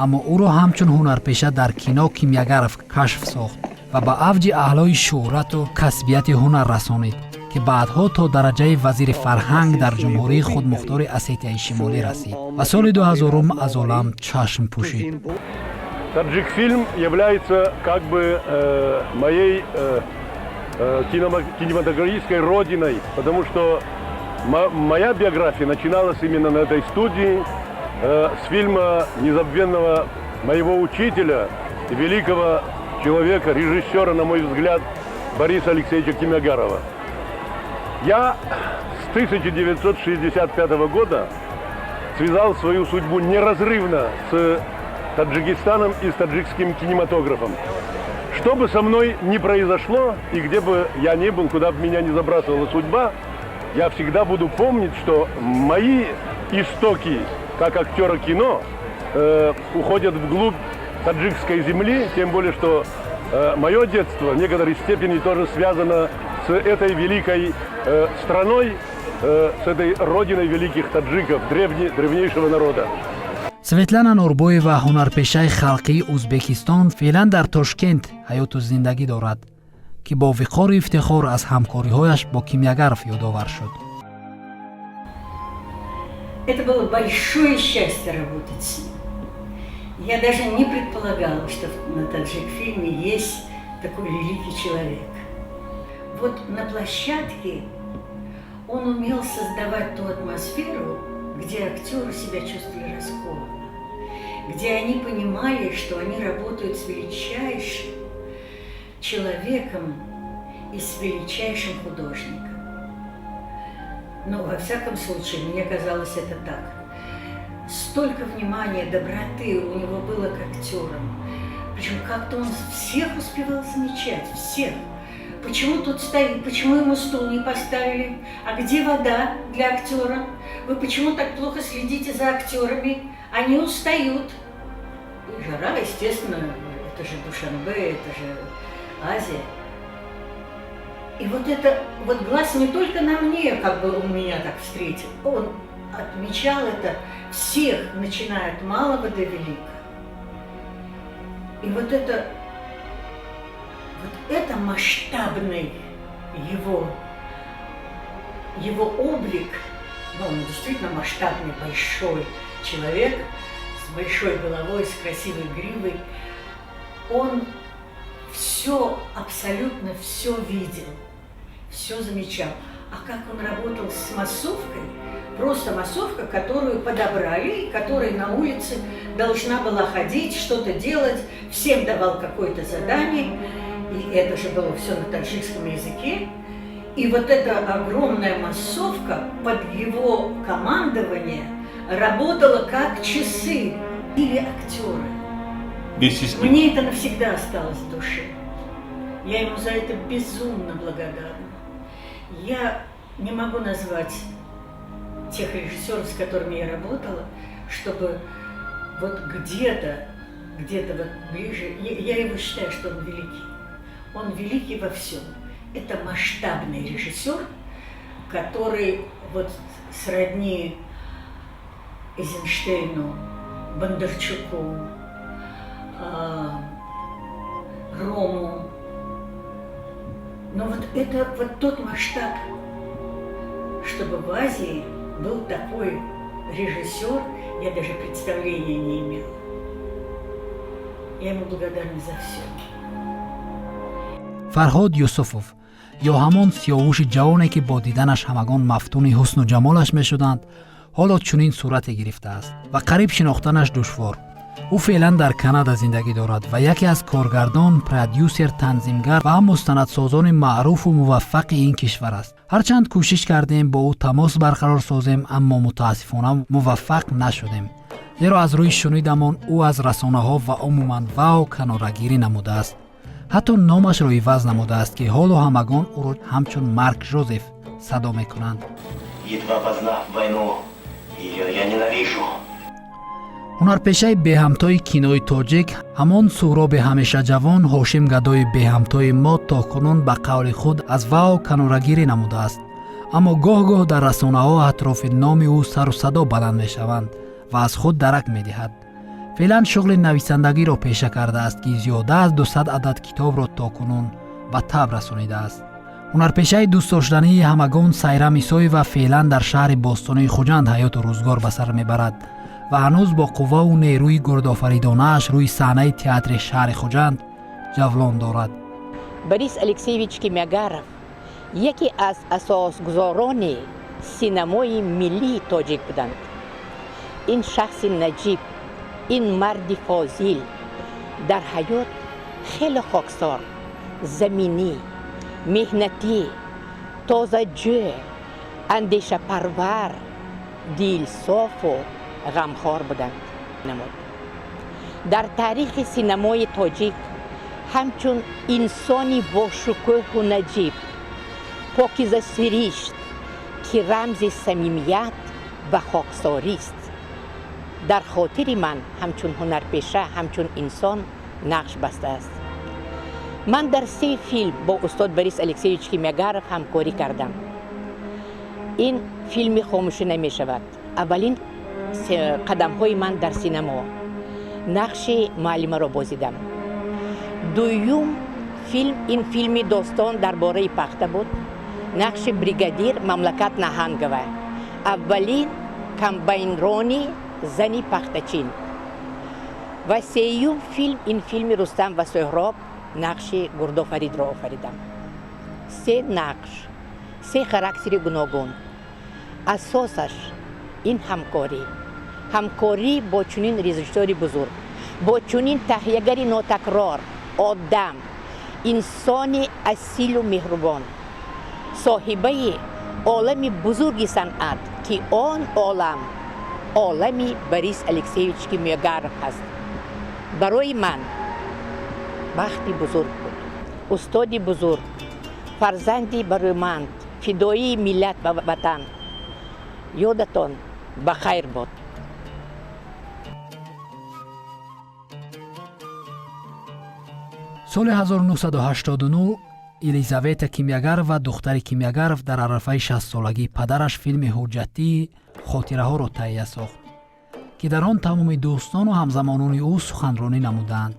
аммо ӯро ҳамчун ҳунарпеша дар кино Кимягаров кашф сохт ва ба авҷи аълои шӯҳрату касбияти ҳунар расонид, ки баъдҳо то дараҷаи вазири фарҳанг дар ҷумҳурии худмухтори Осетияи Шимолӣ расид ва соли 2000 аз олам чашм пӯшид. Таджикфильм является как бы моей кинематографической родиной, потому что моя биография начиналась именно на этой студии с фильма незабвенного моего учителя, великого человека, режиссера, на мой взгляд, Бориса Алексеевича Кимягарова. Я с 1965 года связал свою судьбу неразрывно с Таджикистаном и с таджикским кинематографом. Что бы со мной ни произошло, и где бы я ни был, куда бы меня ни забрасывала судьба, я всегда буду помнить, что мои истоки как актера кино уходят вглубь таджикской земли, тем более, что мое детство в некоторой степени тоже связано с этой великой страной, с этой родиной великих таджиков, древнейшего народа. Светлана Нурбоева, ҳунарпешаи халқии Узбекистон, феълан дар Тошкент ҳаёту зиндагӣ дорад, ки бо виқору ифтихор аз ҳамкориҳояш бо Кимягаров ёдовар шуд. Это было большое счастье работать с ним. Я даже не предполагала, что на Таджикфильме есть такой великий человек. Вот на площадке он умел создавать ту атмосферу, где актеры себя чувствовали раскованно, где они понимали, что они работают с величайшим человеком и с величайшим художником. Но, во всяком случае, мне казалось это так. Столько внимания, доброты у него было к актерам, Причем как-то он всех успевал замечать, всех. Почему тут стоит, почему ему стул не поставили, а где вода для актера? Вы почему так плохо следите за актерами? Они устают. И жара, естественно, это же Душанбе, это же Азия. И вот это, вот глаз не только на мне, как бы он меня так встретил, он отмечал это всех, начиная от малого до великого. И вот это масштабный его облик, ну, он действительно масштабный, большой человек, с большой головой, с красивой гривой, он все, абсолютно все видел, все замечал. А как он работал с массовкой, просто массовка, которую подобрали, которая на улице должна была ходить, что-то делать, всем давал какое-то задание, и это же было все на таджикском языке. И вот эта огромная массовка под его командование работала как часы или актеры. Мне это навсегда осталось в душе. Я ему за это безумно благодарна. Я не могу назвать тех режиссеров, с которыми я работала, чтобы вот где-то вот ближе, я его считаю, что он великий. Он великий во всем. Это масштабный режиссер, который вот сродни Эйзенштейну, Бондарчуку, Рому. Но вот это вот тот масштаб, чтобы в Азии был такой режиссер, я даже представления не имела. Я ему благодарна за все. фарҳод юсуфов ё ҳамон сиёҳуши ҷавоне ки бо диданаш ҳамагон мафтуни ҳусну ҷамолаш мешуданд, ҳоло чунин сурате гирифтааст ва қариб шинохтанаш душвор. ӯ феълан дар Канада зиндагӣ дорад ва яке аз коргардон, продюсер, танзимгар ва ҳам мустанадсозони маъруфу муваффақи ин кишвар аст. ҳарчанд кӯшиш кардем бо ӯ тамос барқарор созем, аммо мутаассифона муваффақ нашудем, зеро аз рӯи шунидамон ӯ аз расонаҳо ва умуман вао канорагирӣ намудааст. ҳатто номашро иваз намудааст ки ҳоло ҳамагон ӯро ҳамчун Марк Жозеф садо мекунанд. Едва познав войну, ее я ненавижу. ҳунарпешаи беҳамтои кинои тоҷик, ҳамон суҳроби ҳамешаҷавон Ҳошим Гадои беҳамтои мо то кунун ба қавли худ аз вао канорагирӣ намудааст, аммо гоҳ-гоҳ дар расонаҳо атрофи номи ӯ сару садо баланд мешаванд ва аз худ дарак медиҳад. феълан шуғли нависандагиро пеша кардааст ки зиёда аз 200 адад китобро то кунун ба таб расонидааст. ҳунарпешаи дӯстдоштании ҳамагон Сайрам Исоева феълан дар шаҳри бостонии Хуҷанд ҳаёту рӯзгор ба сар мебарад ва ҳанӯз бо қувваву нерӯи гурдофаридонааш рӯи саҳнаи театри шаҳри Хуҷанд ҷавлон дорад. Борис Алексеевич Кимягаров яке аз асосгузорони синамои миллии тоҷик буданд. ин шахси наҷиб, ин марди фозил дар ҳаёт хеле хоксор, заминӣ, меҳнатӣ, тозаҷӯ, андешапарвар, дилсофу ғамхор буданд. дар таърихи синамои тоҷик ҳамчун инсони бошукӯҳу наҷиб, покизасиришт, ки рамзи самимият ва хоксорист, дар хотири ман ҳамчун ҳунарпеша, ҳамчун инсон нақш бастааст. ман дар 3 филм бо устод Борис Алексеевич Кимягаров ҳамкорӣ кардам. ин филми хомӯшӣ намешавад. аввалин қадамҳои ман дар синамо, нақши муаллимаро бозидам. дуюм филм, ин филми достон дар бораи пахта буд, нақши бригадир Мамлакат Наҳангова. аввалин комбайнрони зани пахтачин. ва сеюм филм, ин филми Рустам ва Сӯҳроб, нақши Гурдофаридро офаридам. 3 нақш, 3 характери гуногун. асосаш ин ҳамкорӣ бо чунин режиссёри бузург, бо чунин таҳиягари нотакрор, одам, инсони асилу меҳрубон, соҳибаи олами бузурги санъат, ки он олам олами Борис Алексеевич Кимягаров аст. барои ман бахти бузург буд, устоди бузург, фарзанди барӯманд, фидоии миллат ва ватан. Ёдатон ба хайр бод. соли 1989 елизавета кимягарова духтари кимягаров дар арафаи 60-солагӣ падараш филми ҳуҷҷатии хотираҳоро таҳия сохт, ки дар он тамоми дӯстону ҳамзамонони ӯ суханронӣ намуданд.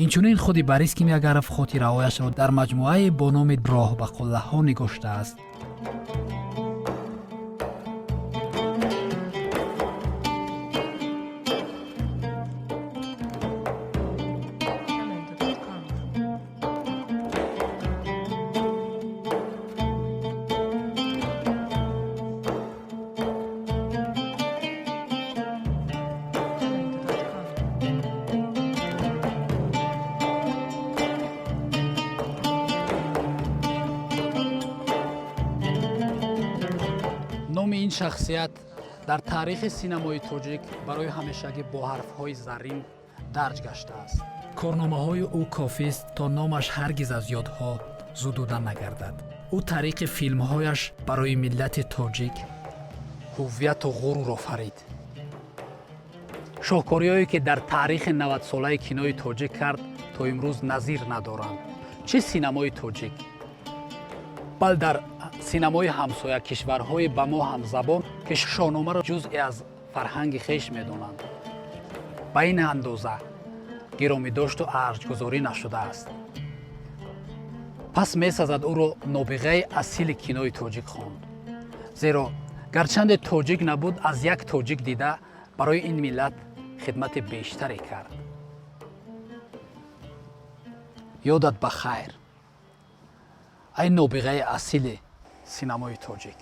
инчунин худи Борис Кимягаров хотираҳояшро дар маҷмӯае бо номи роҳ ба қуллаҳо нигоштааст. номи ин шахсият дар таърихи синамои тоҷик барои ҳамешагӣ бо ҳарфҳои заррин дарҷ гаштааст. корномаҳои ӯ кофист то номаш ҳаргиз аз ёдҳо зудуда нагардад. ӯ тариқи филмҳояш барои миллати тоҷик ҳуввияту ғурур офарид. шоҳкориҳое ки дар таърихи 90-солаи кинои тоҷик кард то имрӯз назир надоранд. чӣ синамои тоҷик, бал дар синамои ҳамсоя кишварҳои ба мо ҳамзабон ки шоҳномаро ҷузъе аз фарҳанги хеш медонанд, ба ин андоза гиромидошту арҷгузорӣ нашудааст. пас месазад ӯро нобиғаи асили кинои тоҷик хонд. зеро гарчанде тоҷик набуд, аз як тоҷик дида барои ин миллат хидмати бештаре кард. ёдат ба хайр, ай нобиғаи асили синамои тоҷик.